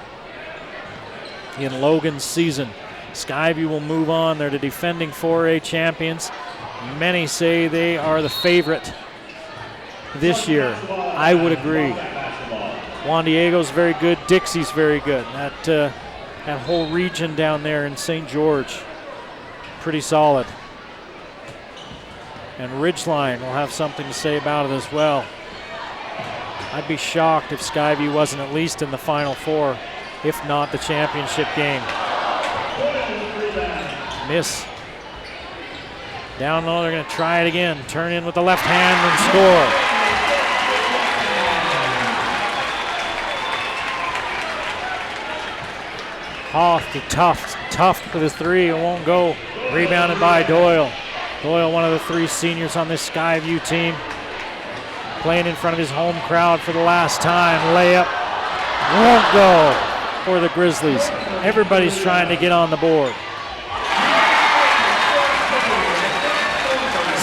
in Logan's season. Skyview will move on. They're the defending 4A champions. Many say they are the favorite this year. I would agree. Juan Diego's very good. Dixie's very good. That whole region down there in St. George, pretty solid. And Ridgeline will have something to say about it as well. I'd be shocked if Skyview wasn't at least in the Final Four, if not the championship game. Miss. Down low, they're going to try it again. Turn in with the left hand and score. Hoff to Tuft. Tuft for the three. It won't go. Rebounded by Doyle. Doyle, one of the three seniors on this Skyview team, playing in front of his home crowd for the last time. Layup won't go for the Grizzlies. Everybody's trying to get on the board.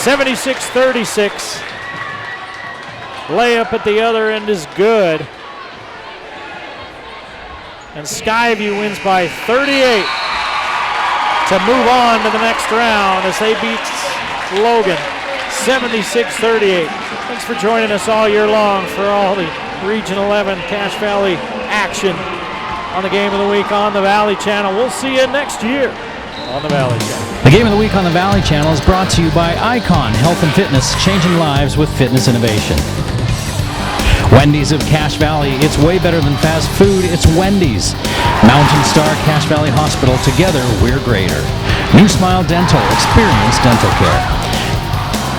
76-36. Layup at the other end is good. And Skyview wins by 38 to move on to the next round as they beat Logan 76-38. Thanks for joining us all year long for all the Region 11 Cache Valley action on the Game of the Week on the Valley Channel. We'll see you next year on the Valley Channel. The Game of the Week on the Valley Channel is brought to you by Icon Health and Fitness, changing lives with fitness innovation. Wendy's of Cache Valley, it's way better than fast food, it's Wendy's. Mountain Star Cache Valley Hospital, together we're greater. New Smile Dental, experience dental care.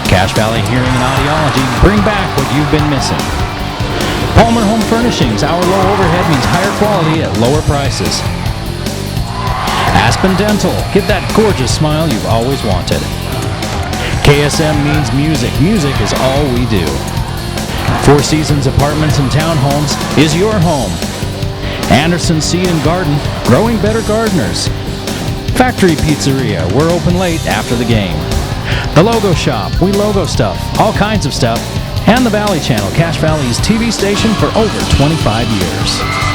Cache Valley Hearing and Audiology, bring back what you've been missing. Palmer Home Furnishings, our low overhead means higher quality at lower prices. Aspen Dental, get that gorgeous smile you've always wanted. KSM means music. Music is all we do. Four Seasons Apartments and Townhomes is your home. Anderson Seed and Garden, growing better gardeners. Factory Pizzeria, we're open late after the game. The Logo Shop, we logo stuff, all kinds of stuff. And the Valley Channel, Cache Valley's TV station for over 25 years.